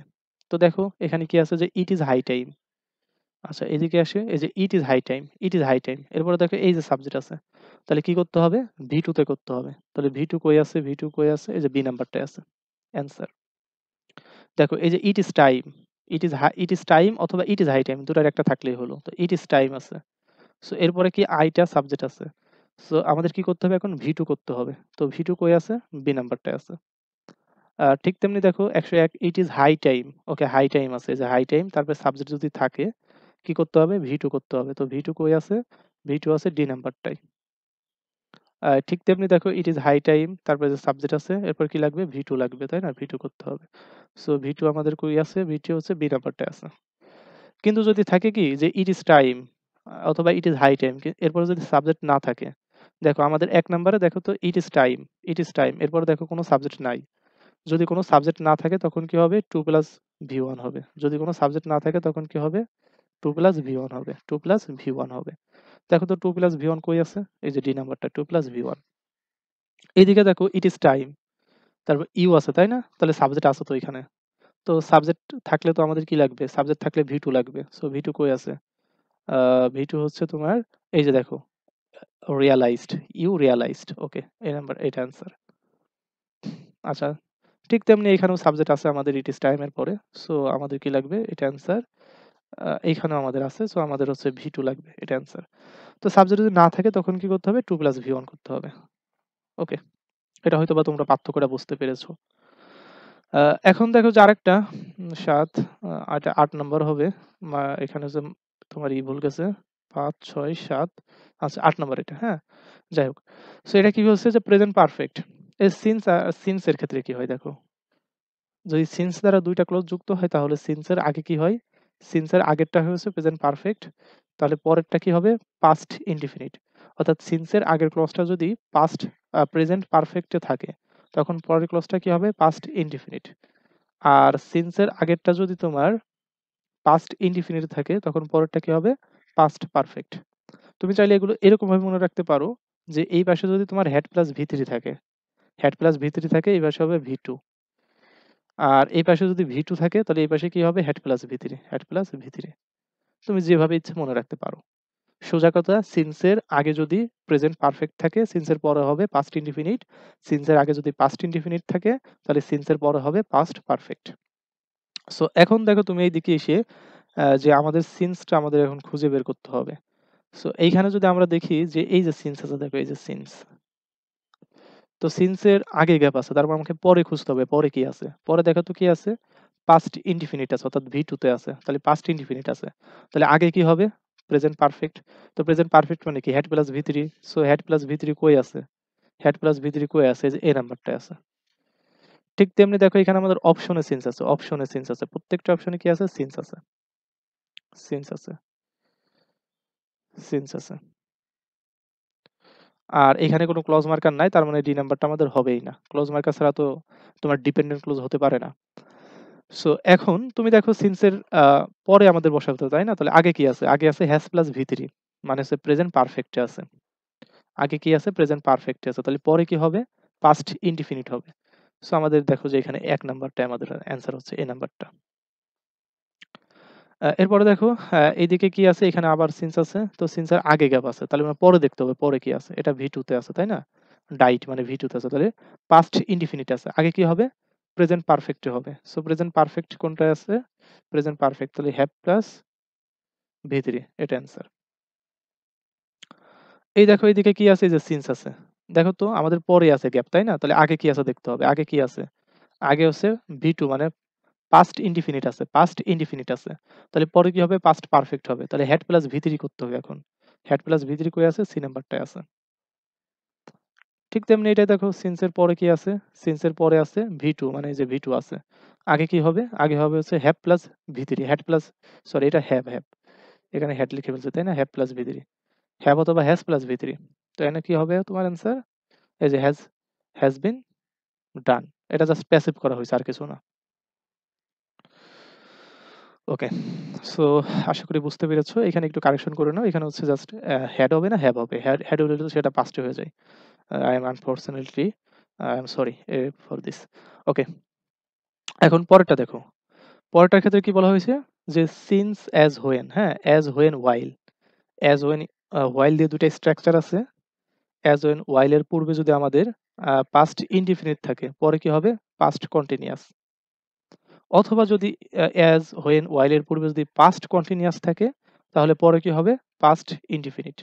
A: তো দেখো এখানে কি আছে যে ইট ইজ হাই টাইম। আচ্ছা এদিকে আসে এই যে it is high time, it is high time. এরপরে দেখো এই যে সাবজেক্ট আছে। তাহলে কি করতে হবে? ভি টু তে করতে হবে। তাহলে ভি টু কই আছে? ভি টু কই আছে? এই যে বি নাম্বারটায় আছে। অ্যান্সার। দেখো এই যে it is time, it is time অথবা ইট ইজ হাই টাইম, দুটার একটা থাকলেই হলো। তো ইট ইজ টাইম আছে। সো এরপরে কি আইটা সাবজেক্ট আছে। সো আমাদের কি করতে হবে এখন? ভি টু করতে হবে। তো ভি টু কই আছে? বি নাম্বারটায় আছে। ঠিক তেমনি দেখো ১০১ it is high time. Okay, high time আছে। এই যে হাই টাইম, তারপরে সাবজেক্ট যদি থাকে কি করতে হবে? ভি টু করতে হবে। তো ভি টু কই আছে? ভি টু আছে ডি নাম্বারটায়। ঠিক তেমনি দেখো ইট ইজ হাই টাইম, তারপরে যে সাবজেক্ট আছে এরপর কি লাগবে? ভি টু লাগবে, তাই না? ভি টু করতে হবে। সো ভি টু আমাদের কই আছে? ভি টু হচ্ছে বি নাম্বারটায় আছে। কিন্তু যদি থাকে কি যে ইট ইজ টাইম অথবা ইট ইজ হাই টাইম, এরপরে যদি সাবজেক্ট না থাকে, দেখো আমাদের ১ নাম্বারে দেখো তো it is time, it is time, এরপরে দেখো কোনো সাবজেক্ট নাই। যদি কোনো সাবজেক্ট না থাকে তখন কি হবে? 2 প্লাস ভি1 হবে। যদি কোনো সাবজেক্ট না থাকে তখন কি হবে? 2 প্লাস ভি1 হবে। 2 প্লাস ভি1 হবে। দেখো তো 2 প্লাস ভি1 কই আছে? এই যে ডি নাম্বারটা 2 প্লাস ভি1। এইদিকে দেখো ইট ইজ টাইম, তারপর ইউ আছে, তাই না? তাহলে সাবজেক্ট আছে তো এখানে। তো সাবজেক্ট থাকলে তো আমাদের কি লাগবে? সাবজেক্ট থাকলে ভি2 লাগবে। সো ভি2 কই আছে? আ ভি2 হচ্ছে তোমার এই যে দেখো রিয়ালাইজড, ইউ রিয়ালাইজড। ওকে, এই নাম্বার এটা অ্যান্সার। আচ্ছা, ঠিক তেমনি এখানেও সাবজেক্ট আছে আমাদের ইট ইজ টাইম এর পরে। সো আমাদের কি লাগবে? এটা অ্যান্সার। এইখানেও আমাদের আছে। সো আমাদের হচ্ছে ভি2 লাগবে। এটা অ্যান্সার। তো সাবজেক্ট যদি না থাকে তখন কি করতে হবে? 2 প্লাস ভি1 করতে হবে। ওকে। এটা হয়তোবা তোমরা পার্থক্যটা বুঝতে পেরেছো। আ এখন দেখো যে আরেকটা ৭ এটা ৮ নাম্বার হবে। এখানে যে তোমার ভুল গেছে। ৫, ৬, ৭ আচ্ছা ৮ নাম্বার এটা, হ্যাঁ? যাই হোক। সো এটা কি বলছে যে প্রেজেন্ট পারফেক্ট। এই সিন্স এর ক্ষেত্রে কি হয় দেখো। যদি সিন্স দ্বারা ২ টা ক্লজ যুক্ত হয় তাহলে সিন্স এর আগে কি হয়? সিন্স এর আগেরটা হচ্ছে প্রেজেন্ট পারফেক্ট। তাহলে পরেরটা কি হবে? Past indefinite. অর্থাৎ সিন্স এর আগের ক্লজটা যদি প্রেজেন্ট পারফেক্ট এ থাকে তখন পরের ক্লজটা কি হবে? Past indefinite. আর সিন্স এর আগেরটা যদি তোমার পাস্ট ইনডিফিনিট থাকে তখন পরেরটা কি হবে? Past perfect. তুমি চাইলে এগুলো এরকমভাবে মনে রাখতে পারো যে এই পাশে যদি তোমার হেড প্লাস ভি থ্রি থাকে, হেড প্লাস ভি থ্রি থাকে, এই পাশে হবে ভি টু। আর এই পাশে যদি ভি টু থাকে তাহলে এই পাশে কি হবে? Had plus V three, had plus V three. তুমি যেভাবে ইচ্ছে মনে রাখতে পারো। সোজা কথা, সিন্সের আগে যদি প্রেজেন্ট পারফেক্ট থাকে সিন্সের পরে হবে পাস্ট ইনডিফিনিট। সিন্সের আগে যদি পাস্ট ইনডিফিনিট থাকে তাহলে সিন্সের পরে হবে পাস্ট পারফেক্ট। সো এখন দেখো তুমি এইদিকে এসে যে আমাদের সিন্সটা আমাদের এখন খুঁজে বের করতে হবে। সো এইখানে যদি আমরা দেখি যে এই যে সিন্স আছে, দেখো এই যে সিন্স। তো সিন্সের আগে গ্যাপ আছে, তারপর আমাকে পরে খুঁজতে হবে পরে কি আছে। পরে দেখো তো কি আছে? পাস্ট ইনডিফিনিট আছে, অর্থাৎ ভি টু তে আছে। তাহলে পাস্ট ইনডিফিনিট আছে। তাহলে আগে কি হবে? Present perfect. তো প্রেজেন্ট পারফেক্ট মানে কি? Had plus V three. So had plus V three কই আছে? হেড প্লাস ভি থ্রি কই আছে? এই যে এ নাম্বারটায় আছে। ঠিক তেমনি দেখো এখানে আমাদের অপশনে সিন্স আছে, অপশনে সিন্স আছে। প্রত্যেকটা অপশনে কি আছে? সিন্স আছে, সিন্স আছে, সিন্স আছে। আর এখানে কোনো ক্লজ মার্কার নাই, তার মানে ডি নাম্বারটা আমাদের হবেই না। ক্লজ মার্কার ছাড়া তো তোমার ডিপেন্ডেন্ট ক্লজ হতে পারে না। সো এখন তুমি দেখো সিন্সের পরে আমাদের বসাতে হবে, তাই না? তাহলে আগে কি আছে? আগে আছে হ্যাজ প্লাস ভি থ্রি, মানে হচ্ছে প্রেজেন্ট পারফেক্টে আছে। আগে কি আছে? প্রেজেন্ট পারফেক্টে আছে। তাহলে পরে কি হবে? পাস্ট ইনডিফিনিট হবে। সো আমাদের দেখো যে এখানে ১ নাম্বারটা আমাদের অ্যান্সার হচ্ছে এ নাম্বারটা। এরপরে দেখো এইদিকে কি আছে? এখানে আবার সিন্স আছে। তো সিন্সের আগে গ্যাপ আছে। তাহলে আমরা পরে দেখতে হবে পরে কি আছে। এটা ভি টু তে আছে, তাই না? ডাইট মানে ভি টু তে আছে। তাহলে পাস্ট ইনডিফিনিট আছে। আগে কি হবে? প্রেজেন্ট পারফেক্টে হবে। সো প্রেজেন্ট পারফেক্ট কোনটায় আছে? প্রেজেন্ট পারফেক্ট, তাহলে হ্যাভ প্লাস ভি থ্রি, এটা অ্যান্সার। এই দেখো এইদিকে কি আছে? এই যে সিন্স আছে। দেখো তো আমাদের পরে আছে গ্যাপ, তাই না? তাহলে আগে কি আছে দেখতে হবে। আগে কি আছে? আগে হচ্ছে ভি টু, মানে পাস্ট ইনডিফিনিট আছে, পাস্ট ইনডিফিনিট আছে। তাহলে পরে কি হবে? পাস্ট পারফেক্ট হবে। তাহলে হেড প্লাস ভি থ্রি করতে হবে এখন। হ্যাড প্লাস ভি থ্রি কই আছে? সি নাম্বারটায় আছে। ঠিক তেমনি এটাই দেখো সিন্সের পরে কি আছে? সিন্সের পরে আছে ভি টু, মানে এই যে ভি টু আছে। আগে কি হবে? আগে হবে হচ্ছে have plus V three, had plus, sorry এটা হ্যাভ হ্যাভ, এখানে হ্যাড লিখে ফেলছে তাই না? Have plus V three, have অথবা হ্যাজ প্লাস ভি থ্রি। তো এখানে কি হবে তোমার অ্যান্সার? এই যে হ্যাজ বিন ডান। এটা জাস্ট প্যাসিভ করা হয়েছে, আর কিছু না। ওকে, সো আশা করি বুঝতে পেরেছো। এখানে একটু কারেকশন করে নাও, এখানে হচ্ছে জাস্ট হ্যাড হবে না হ্যাভ হবে। হ্যাড হলে তো সেটা পাস্টে হয়ে যায়। I am unfortunately I am sorry for this. Okay, এখন পরেরটা দেখো। পরেরটার ক্ষেত্রে কি বলা হয়েছে? যে সিন্স অ্যাজ হোয়েন, হ্যাঁ, as when while. As when while দিয়ে দুইটা স্ট্রাকচার আছে। অ্যাজ হোয়েন ওয়াইল এর পূর্বে যদি আমাদের পাস্ট ইনডিফিনিট থাকে, পরে কি হবে? Past continuous. অথবা যদি অ্যাজ হোয়েন ওয়াইল এর পূর্বে যদি পাস্ট কন্টিনিউয়াস থাকে, তাহলে পরে কি হবে? Past indefinite.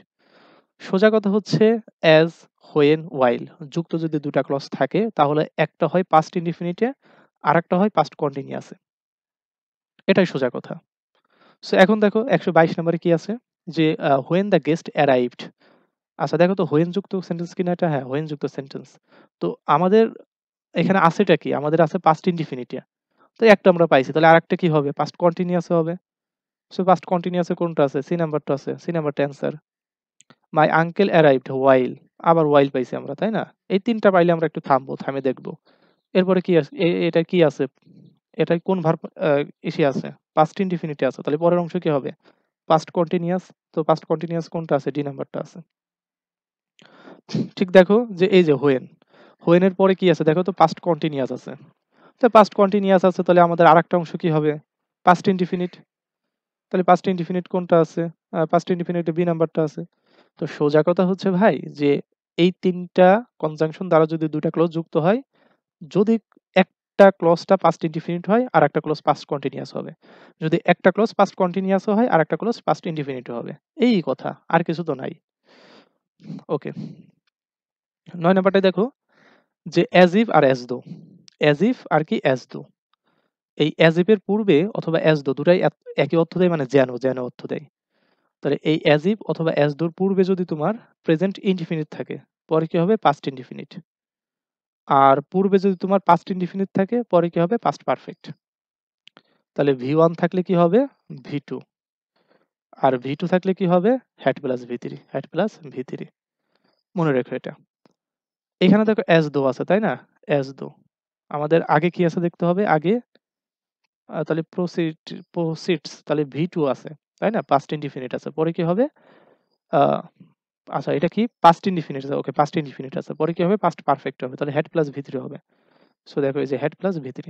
A: সোজা কথা হচ্ছে অ্যাজ হোয়েন ওয়াইল যুক্ত যদি দুটা ক্লজ থাকে, তাহলে একটা হয় পাস্ট ইনডিফিনিটে, আর একটা হয় পাস্ট কন্টিনিউয়াসে। এটাই সোজা কথা। সো এখন দেখো 122 নম্বরে কি আছে? যে হোয়েন দ্য গেস্ট অ্যারাইভড। আচ্ছা দেখো তো হোয়েন যুক্ত সেন্টেন্স কিনা এটা? হ্যাঁ, হোয়েন যুক্ত সেন্টেন্স। তো আমাদের এখানে আছেটা কি? আমাদের আছে পাস্ট ইনডিফিনিটে। তো একটা আমরা পাইছি, তাহলে আরেকটা কি হবে? পাস্ট কন্টিনিউয়াসে হবে। সো পাস্ট কন্টিনিউয়াসে কোনটা আছে? সি নাম্বারটা আছে। সি নাম্বারটা অ্যান্সার। মাই আঙ্কেল অ্যারাইভড ওয়াইল, আবার ওয়াইল পাইছি আমরা তাই না? এই তিনটা পাইলে আমরা একটু থামবো, থামে দেখবো এরপরে কি আছে। এটা কি আছে? এটা কোন ভার্ব এসে আছে? পাস্ট ইনডিফিনিটে আছে, তাহলে পরের অংশ কি হবে? Past continuous. তো পাস্ট কন্টিনিউয়াস কোনটা আছে? ডি নাম্বারটা আছে। ঠিক দেখো যে এই যে হোয়েন, হোয়েনের পরে কি আছে দেখো তো? পাস্ট কন্টিনিউয়াস আছে। তো পাস্ট কন্টিনিউয়াস আছে, তাহলে আমাদের আরেকটা অংশ কি হবে? Past indefinite. তাহলে পাস্ট ইনডিফিনিট কোনটা আছে? পাস্ট ইনডিফিনিটে বি নাম্বারটা আছে। তো সোজা কথা হচ্ছে ভাই যে এই তিনটা কনজাংশন দ্বারা যদি দুইটা ক্লজ যুক্ত হয়, যদি একটা ক্লজটা পাস্ট ইনডিফিনিট হয় আর একটা ক্লজ পাস্ট কন্টিনিউয়াস হবে, যদি একটা ক্লজ পাস্ট কন্টিনিউয়াস হয় আর একটা ক্লজ পাস্ট ইনডিফিনিট হবে। এই কথা, আর কিছু তো নাই। ওকে, 9 নাম্বারটাই দেখো যে অ্যাজ ইফ আর অ্যাজ দো। অ্যাজ ইফ আর কি অ্যাজ দো। এই অ্যাজ ইফ এর পূর্বে অথবা অ্যাজ দো দুটাই একই অর্থ দেয়, মানে যেন, যেন অর্থ দেয়। তাহলে এই অ্যাজ ইফ অথবা অ্যাজ দোর পূর্বে যদি তোমার প্রেজেন্ট ইনডিফিনিট থাকে, পরে কি হবে? Past indefinite. আর পূর্বে যদি তোমার পাস্ট ইনডিফিনিট থাকে, পরে কি হবে? Past perfect. তাহলে ভি ওয়ান থাকলে কি হবে? V two. আর ভি টু থাকলে কি হবে? Had plus V three, had plus V three. মনে রেখো এটা। এখানে দেখো অ্যাজ দো আছে তাই না? অ্যাজ দো আমাদের আগে কি আছে দেখতে হবে। আগে তাহলে প্রসিডস, তাহলে ভি টু আছে তাই না? পাস্ট ইনডিফিনিট আছে, পরে কি হবে? আহ, আচ্ছা এটা কি? পাস্ট ইনডিফিনিট আছে। ওকে, পাস্ট ইনডিফিনিট আছে, পরে কি হবে? পাস্ট পারফেক্ট হবে, তাহলে হেড প্লাস ভি থ্রি হবে। সো দেখো এই যে হেড প্লাস ভি থ্রি।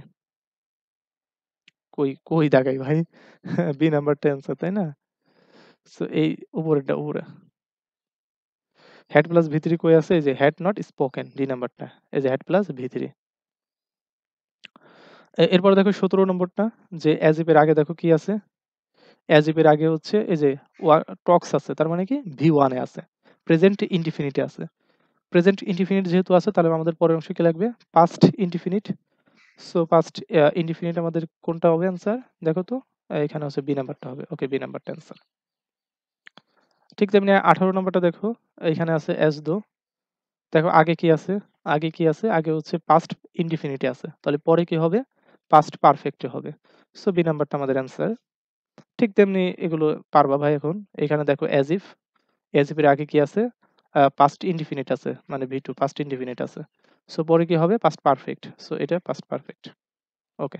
A: কই কই দাগাই ভাই? বি নাম্বারটা অ্যান্সার তাই না? সো এই উপরেরটা উপরে হেড প্লাস ভি থ্রি কই আছে? এই যে হেড নট স্পোকেন, ডি নাম্বারটা। এই যে হেড প্লাস ভি থ্রি। এরপরে দেখো 17 নম্বরটা, যে অ্যাজ ইফ এর আগে দেখো কি আছে? অ্যাজ ইফ এর আগে হচ্ছে এই যে টক্স আছে, তার মানে কি ভি ওয়ানে আছে। প্রেজেন্ট ইনডিফিনিটে আছে। প্রেজেন্ট ইনডিফিনিট যেহেতু আছে, তাহলে আমাদের পরের অংশ কি লাগবে? Past indefinite. So past indefinite আমাদের কোনটা হবে অ্যান্সার? দেখো তো, এখানে হচ্ছে বি নাম্বারটা হবে। ওকে, বি নাম্বারটা অ্যান্সার। ঠিক তেমনি 18 নম্বরটা দেখো, এখানে আছে অ্যাজ দো। দেখো আগে কি আছে? আগে কি আছে? আগে হচ্ছে পাস্ট ইনডিফিনিটে আছে, তাহলে পরে কি হবে? পাস্ট পারফেক্টে হবে। সো বি নাম্বারটা আমাদের অ্যান্সার। ঠিক তেমনি এগুলো পারবা ভাই এখন। এখানে দেখো অ্যাজ ইফ, অ্যাজ ইফ এর আগে কি আছে? পাস্ট ইনডিফিনিট আছে, মানে ভি টু পাস্ট ইনডিফিনিট আছে। সো পরে কি হবে? Past perfect. সো এটা পাস্ট পারফেক্ট। ওকে,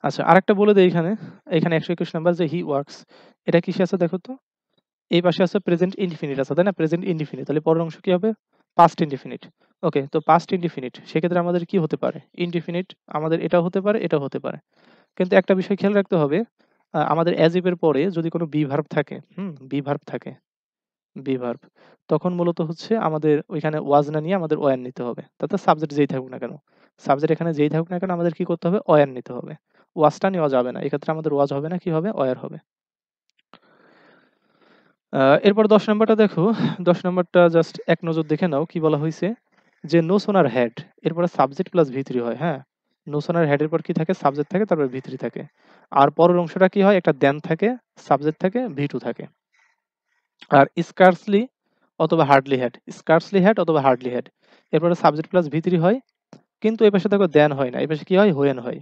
A: আচ্ছা আরেকটা বলে দেই এখানে। এখানে 121 নাম্বার যে হি ওয়ার্কস, এটা কিসে আছে দেখো তো? এই পাশে আছে প্রেজেন্ট ইনডিফিনিট আছে তাই না? প্রেজেন্ট ইনডিফিনিট, তাহলে পরের অংশ কি হবে? Past indefinite. ওকে, তো পাস্ট ইনডিফিনিট সেক্ষেত্রে আমাদের কি হতে পারে? ইনডিফিনিট। আমাদের এটাও হতে পারে, এটাও হতে পারে। কিন্তু একটা বিষয় খেয়াল রাখতে হবে, আমাদের অ্যাজ ইফ এর পরে যদি কোনো বি ভার্ব থাকে, বি ভার্ব থাকে, বি ভার্ব, তখন মূলত হচ্ছে আমাদের ওইখানে ওয়াজ না নিয়ে আমাদের ওয়ার নিতে হবে। তাতে সাবজেক্ট যেই থাকুক না কেন, সাবজেক্ট এখানে যেই থাকুক না কেন, আমাদের কি করতে হবে? ওয়ার নিতে হবে। ওয়াজটা নেওয়া যাবে না এক্ষেত্রে, আমাদের ওয়াজ হবে না, কি হবে? ওয়ার হবে। এরপর 10 নাম্বারটা দেখো। 10 নাম্বারটা জাস্ট এক নজর দেখে নাও কি বলা হয়েছে। যে নো সোনার হ্যাড, এরপরে সাবজেক্ট প্লাস ভি থ্রি হয়, হ্যাঁ। নোশনের হেডের পর কি থাকে, সাবজেক্ট থাকে, তারপর ভি3 থাকে। আর পরের অংশটা কি হয়, একটা দেন থাকে, সাবজেক্ট থাকে, ভি2 থাকে। আর স্কার্সলি অথবা হার্ডলি হ্যাড, স্কার্সলি হ্যাড অথবা হার্ডলি হ্যাড, এরপরে সাবজেক্ট প্লাস ভি3 হয়, কিন্তু এই পাশে দেখো দেন হয় না, এই পাশে কি হয়, হোয়েন হয়,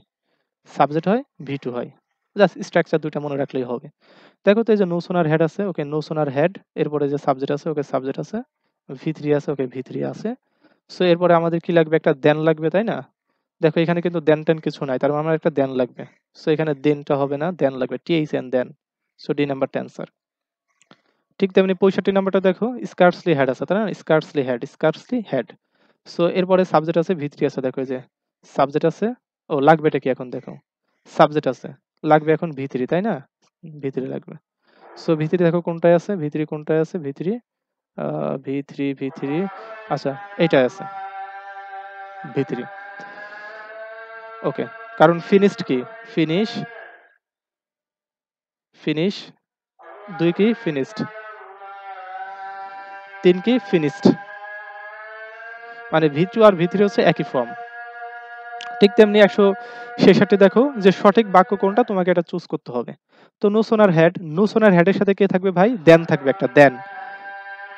A: সাবজেক্ট হয়, ভি2 হয়। জাস্ট স্ট্রাকচার দুইটা মনে রাখলেই হবে। দেখো তো এই যে নো সোনার হেড আছে, ওকে নো সোনার হেড, এরপরে যে সাবজেক্ট আছে, ওকে সাবজেক্ট আছে, ভি3 আছে, ওকে ভি3 আছে। সো এরপরে আমাদের কি লাগবে, একটা দেন লাগবে, তাই না? দেখো এখানে কিন্তু দেন টেন কিছু নাই, তার মানে আমার একটা দেন লাগবে। সো এখানে দেনটা হবে না, দেন লাগবে, টিএইচ এন দেন। সো ডি নাম্বারটা অ্যান্সার। ঠিক তেমনি 65 নাম্বারটা দেখো, স্কার্সলি হেড আছে, তাই না? Scarcely head, scarcely head. So এরপরে সাবজেক্ট আছে, ভি3 আছে, দেখো এই যে সাবজেক্ট আছে, ও লাগবে এটা কি এখন দেখো, সাবজেক্ট আছে, লাগবে এখন ভি3, তাই না? ভি3 লাগবে। সো ভি3 দেখো কোনটায় আছে, ভি3 কোনটায় আছে, ভি3 ভি3 আচ্ছা এইটাই আছে, ভি3। ওকে, কারণ ফিনিশড কি, ফিনিশ, ফিনিশ, 2 কি ফিনিশড, 3 কি ফিনিশড, মানে ভি2 আর ভি3 হচ্ছে একই ফর্ম। ঠিক তেমনি 166 দেখো যে সঠিক বাক্য কোনটা, তোমাকে এটা চুজ করতে হবে। তো no sooner head, no sooner হেডের সাথে কে থাকবে ভাই, দেন থাকবে, একটা দেন,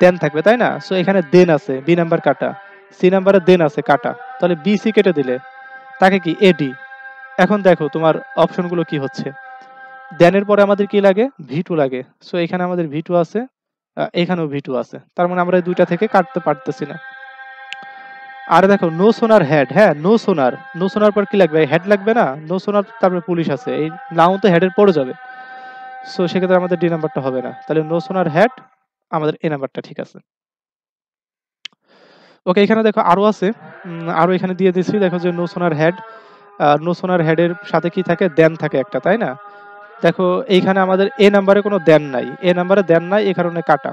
A: দেন থাকবে, তাই না? সো এখানে দেন আছে, বি নাম্বার কাটা, সি নাম্বারে দেন আছে কাটা, তাহলে বি সি কেটে দিলে তাকে কি এডি। এখন দেখো তোমার অপশনগুলো কি হচ্ছে, দেনের পরে আমাদের কি লাগে, ভি2 লাগে। সো এখানে আমাদের ভি2 আছে, এখানেও ভি2 আছে, তার মানে আমরা এই দুইটা থেকে কাটতে পারতেছি না। আর দেখো নো সোনার হেড, হ্যাঁ নো সোনার, নো সোনার পর কি লাগবে, হেড লাগবে না, নো সোনার তারপরে পুলিশ আছে, এই নাও তো হেডের পড়ে যাবে। সো সেক্ষেত্রে আমাদের ডি নাম্বারটা হবে না, তাহলে নো সোনার হেড, আমাদের এ নাম্বারটা ঠিক আছে। ওকে, এখানে দেখো আরো আছে, আরো এখানে দিয়ে দিচ্ছি, দেখো যে no sooner head, no sooner হেডের সাথে কি থাকে, দেন থাকে একটা, তাই না? দেখো এইখানে আমাদের এ নাম্বারে কোনো দেন নাই, এ নাম্বারে দেন নাই, এই কারণে কাটা।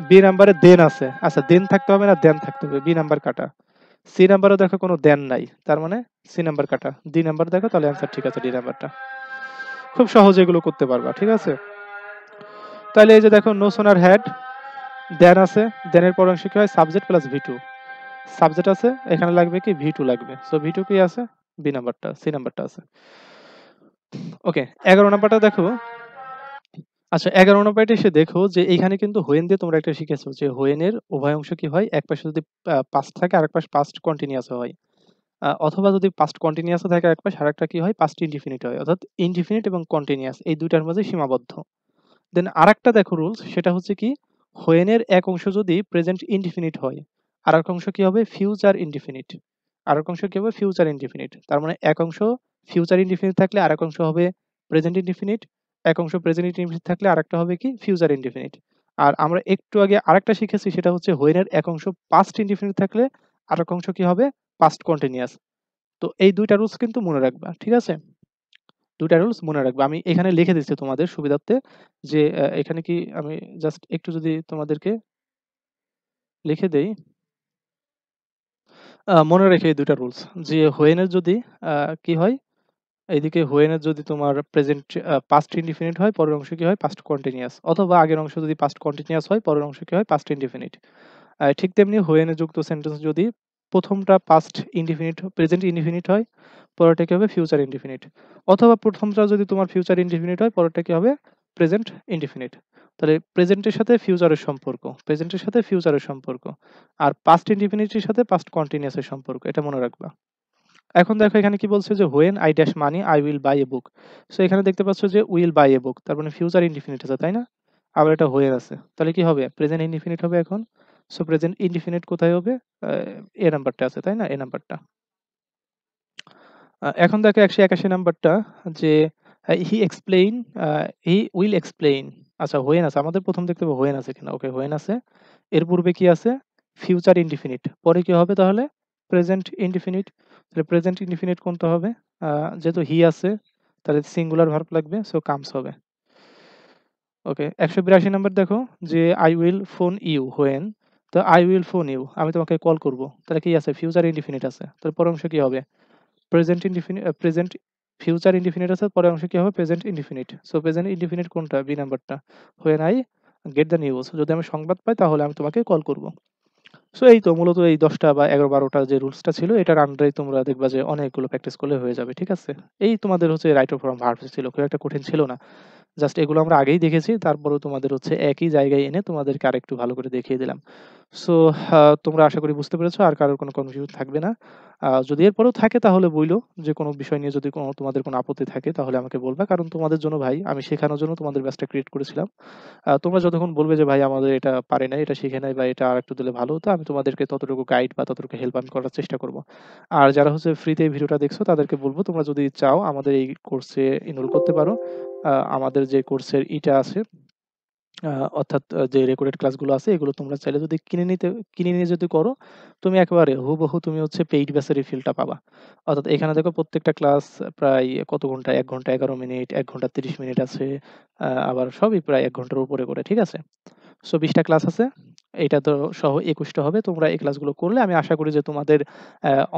A: বি নাম্বারে দেন আছে, আচ্ছা দেন থাকতে হবে না, দেন থাকতে হবে, বি নাম্বার কাটা। সি নাম্বারে দেখো কোনো দেন নাই, তার মানে সি নাম্বার কাটা। ডি নাম্বার দেখো, তাহলে অ্যান্সার ঠিক আছে, ডি নাম্বারটা। খুব সহজে এগুলো করতে পারবা, ঠিক আছে? তাহলে এই যে দেখো নো সোনার হেড, দেন আছে, দেনের পর অংশ কি হয়, সাবজেক্ট প্লাস ভি2, সাবজেক্ট আছে, এখানে লাগবে কি ভি2 লাগবে। সো ভি2 কি আছে, বি নাম্বারটা, সি নাম্বারটা আছে। ওকে, 11 নাম্বারটা দেখো। আচ্ছা 11 নাম্বারটা এসে দেখো যে এইখানে কিন্তু হোয়েন দিয়ে তোমরা একটা শিখেছো যে হোয়েনের উভয় অংশ কি হয়, এক পাশে যদি পাস্ট থাকে আরেক পাশ পাস্ট কন্টিনিউয়াস হয়, অথবা যদি পাস্ট কন্টিনিউয়াস থাকে এক পাশ, আরেকটা কি হয়, পাস্ট ইনডিফিনিট হয়, অর্থাৎ ইনডিফিনিট এবং কন্টিনিউয়াস এই দুইটার মধ্যে সীমাবদ্ধ। দেন আরেকটা দেখো রুলস, সেটা হচ্ছে কি, হোয়েনের এক অংশ যদি প্রেজেন্ট ইনডিফিনিট হয়, আরেক অংশ কি হবে, ফিউচার ইনডিফিনিট, আরেক অংশ কি হবে, ফিউচার ইনডিফিনিট। তার মানে এক অংশ ফিউচার ইনডিফিনিট থাকলে আরেক অংশ হবে প্রেজেন্ট ইনডিফিনিট, এক অংশ প্রেজেন্ট ইনডিফিনিট থাকলে আরেকটা হবে কি, ফিউচার ইনডিফিনিট। আর আমরা একটু আগে আরেকটা শিখেছি, সেটা হচ্ছে হোয়েনের এক অংশ পাস্ট ইনডিফিনিট থাকলে আরেক অংশ কি হবে, পাস্ট কন্টিনিউয়াস। তো এই দুইটা রুলস কিন্তু মনে রাখবা, ঠিক আছে? দুইটা রুলস মনে রাখবা, আমি এখানে লিখে দিচ্ছি তোমাদের সুবিধার্থে, যে এখানে কি আমি জাস্ট একটু যদি তোমাদেরকে লিখে দেই, মনে রেখে এই দুইটা রুলস, যে হোয়েনের যদি কি হয়, এইদিকে হোয়েনের যদি তোমার প্রেজেন্ট পাস্ট ইনডিফিনিট হয়, পরের অংশ কি হয়, পাস্ট কন্টিনিউয়াস, অথবা আগের অংশ যদি পাস্ট কন্টিনিউয়াস হয়, পরের অংশ কি হয়, পাস্ট ইনডিফিনিট। ঠিক তেমনি হোয়েনে যুক্ত সেন্টেন্স যদি প্রথমটা পাস্ট ইনডিফিনিট প্রেজেন্ট ইনডিফিনিট হয়, পরেরটা কি হবে, ফিউচার ইনডিফিনিট, অথবা প্রথমটা যদি তোমার ফিউচার ইনডিফিনিট হয়, পরেরটা কি হবে, প্রেজেন্ট ইনডিফিনিট। তাহলে প্রেজেন্টের সাথে ফিউচারের সম্পর্ক, প্রেজেন্টের সাথে ফিউচারের সম্পর্ক, আর পাস্ট ইনডিফিনিটের সাথে পাস্ট কন্টিনিউয়াসের সম্পর্ক, এটা মনে রাখবা। এখন দেখো এখানে কি বলছে, যে when I dash money I will buy A book. So এখানে দেখতে পাচ্ছ যে উইল বাই এ বুক, তার মানে ফিউচার ইনডিফিনিট আছে, তাই না? আবার এটা হোয়েন আছে, তাহলে কি হবে, প্রেজেন্ট ইনডিফিনিট হবে এখন। সো প্রেজেন্ট ইনডিফিনিট কোথায় হবে, এ নাম্বারটা আছে, তাই না, এ নাম্বারটা। এখন দেখো 181 নাম্বারটা, যে হি এক্সপ্লেইন, হি উইল এক্সপ্লেইন। আচ্ছা হোয়েন আছে, আমাদের প্রথম দেখতে হবে হোয়েন আছে কিনা, ওকে হোয়েন আছে, এর পূর্বে কি আছে, ফিউচার ইনডিফিনিট, পরে কি হবে তাহলে, প্রেজেন্ট ইনডিফিনিট। তাহলে প্রেজেন্ট ইনডিফিনিট কোনটা হবে, যেহেতু হি আছে তাহলে সিঙ্গুলার ভার্ব লাগবে, সো কামস হবে। ওকে, 182 নাম্বার দেখো, যে I will phone you when, তো আই উইল ফোন ইউ, আমি তোমাকে কল করব, তাহলে কি আছে, ফিউচার ইনডিফিনিট আছে, তাহলে পরের অংশ কি হবে, present indefinite, present future indefinite আছে, পরের অংশ কি হবে, present indefinite. So present indefinite কোনটা, বি নাম্বারটা, when I get the news, যদি আমি সংবাদ পাই তাহলে আমি তোমাকে কল করব। সো এই তো মূলত এই ১০ টা বা ১১-১২ টা যে রুলসটা ছিল এটার আন্ডারেই তোমরা দেখবা যে অনেকগুলো প্র্যাকটিস করলে হয়ে যাবে। ঠিক আছে? এই তোমাদের হচ্ছে রাইট অফ ফ্রম ভার্বস ছিল। খুব একটা কঠিন ছিল না। জাস্ট এগুলো আমরা আগেই দেখেছি। তারপরেও তোমাদের হচ্ছে একই জায়গায় এনে তোমাদেরকে আরেকটু ভালো করে দেখিয়ে দিলাম। সো তোমরা আশা করি বুঝতে পেরেছো। আর কারোর কোনো কনফিউশন থাকবে না। যদি এরপরেও থাকে তাহলে বইলো যে কোনো বিষয় নিয়ে যদি তোমাদের কোনো আপত্তি থাকে তাহলে আমাকে বলবা। কারণ তোমাদের জন্য ভাই আমি শেখানোর জন্য তোমাদের ব্যাচটা ক্রিয়েট করেছিলাম। তোমরা যতক্ষণ বলবে যে ভাই আমাদের এটা পারে নাই, এটা শিখে নাই বা এটা আরেকটু দিলে ভালো হতো, আমি তোমাদেরকে ততটুকু গাইড বা ততটুকু হেল্প আমি করার চেষ্টা করব। আর যারা হচ্ছে ফ্রিতে এই ভিডিওটা দেখছো তাদেরকে বলব তোমরা যদি চাও আমাদের এই কোর্সে এনরোল করতে পারো। আমাদের যে কোর্সের ইটা আছে আ অর্থাৎ যে রেকর্ডেড ক্লাসগুলো আছে এগুলো তোমরা চাইলে যদি কিনে নিয়ে যদি করো, তুমি একেবারে হুবহু তুমি হচ্ছে পেইড ব্যাচেরই ফিলটা পাবা। অর্থাৎ এখানে দেখো প্রত্যেকটা ক্লাস প্রায় কত ঘন্টা? ১ ঘন্টা ১১ মিনিট, ১ ঘন্টা ৩০ মিনিট আছে। আবার সবই প্রায় ১ ঘন্টার উপরে করে, ঠিক আছে? সো ২০ টা ক্লাস আছে। এইটা তো সহ ২১ টা হবে। তোমরা এই ক্লাসগুলো করলে আমি আশা করি যে তোমাদের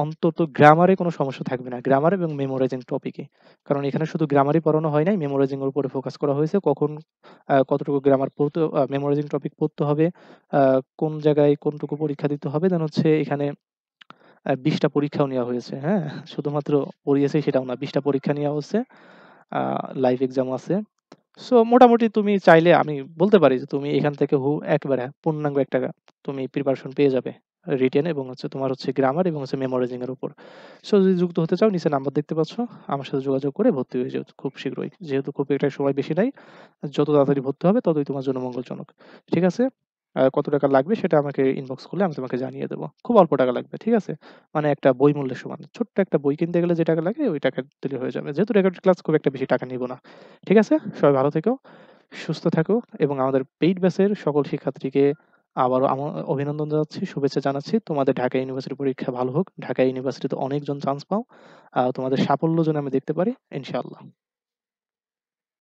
A: অন্তত গ্রামারে কোনো সমস্যা থাকবে না। গ্রামার এবং মেমোরাইজিং টপিকে। কারণ এখানে শুধু গ্রামারই পড়ানো হয় নাই, মেমোরাইজিং এর উপরে ফোকাস করা হয়েছে। কখন কতটুকু গ্রামার পড়তে মেমোরাইজিং টপিক পড়তে হবে, আ কোন জায়গায় কোনটুকু পরীক্ষা দিতে হবে। দেন হচ্ছে এখানে ২০ টা পরীক্ষাও নেওয়া হয়েছে, হ্যাঁ? শুধুমাত্র পড়িয়েছি সেটাও না। ২০ টা পরীক্ষা নেওয়া হচ্ছে। আ লাইভ এক্সামও আছে। সো মোটামুটি তুমি চাইলে আমি বলতে পারি যে তুমি এখান থেকে একেবারে পূর্ণাঙ্গ একটা তুমি প্রিপারেশন পেয়ে যাবে। রিটেন এবং হচ্ছে তোমার হচ্ছে গ্রামার এবং হচ্ছে মেমোরাইজিং এর উপর। সো যদি যুক্ত হতে চাও নিচে নাম্বার দেখতে পাচ্ছ। আমার সাথে যোগাযোগ করে ভর্তি হয়ে যেও খুব শীঘ্রই। যেহেতু খুব একটা সময় বেশি নাই। যত তাড়াতাড়ি ভর্তি হবে ততই তোমার জন্য মঙ্গলজনক। ঠিক আছে? কত টাকা লাগবে সেটা আমাকে ইনবক্স করলে আমি তোমাকে জানিয়ে দেব। খুব অল্প টাকা লাগবে। ঠিক আছে? মানে একটা বই মূল্যের সমান। ছোট্ট একটা বই কিনতে গেলে যে টাকা লাগে ওই টাকা দিলে হয়ে যাবে। যেহেতু রেকর্ডেড ক্লাস খুব একটা বেশি টাকা নিব না। ঠিক আছে? সবাই ভালো থেকো, সুস্থ থাকো এবং আমাদের পেইড ব্যাচের সকল শিক্ষার্থীকে আবারও অভিনন্দন জানাচ্ছি, শুভেচ্ছা জানাচ্ছি। তোমাদের ঢাকা ইউনিভার্সিটি পরীক্ষা ভালো হোক। ঢাকা ইউনিভার্সিটিতে অনেকজন চান্স পাও। তোমাদের সাফল্য যেন আমি দেখতে পারি ইনশাআল্লাহ।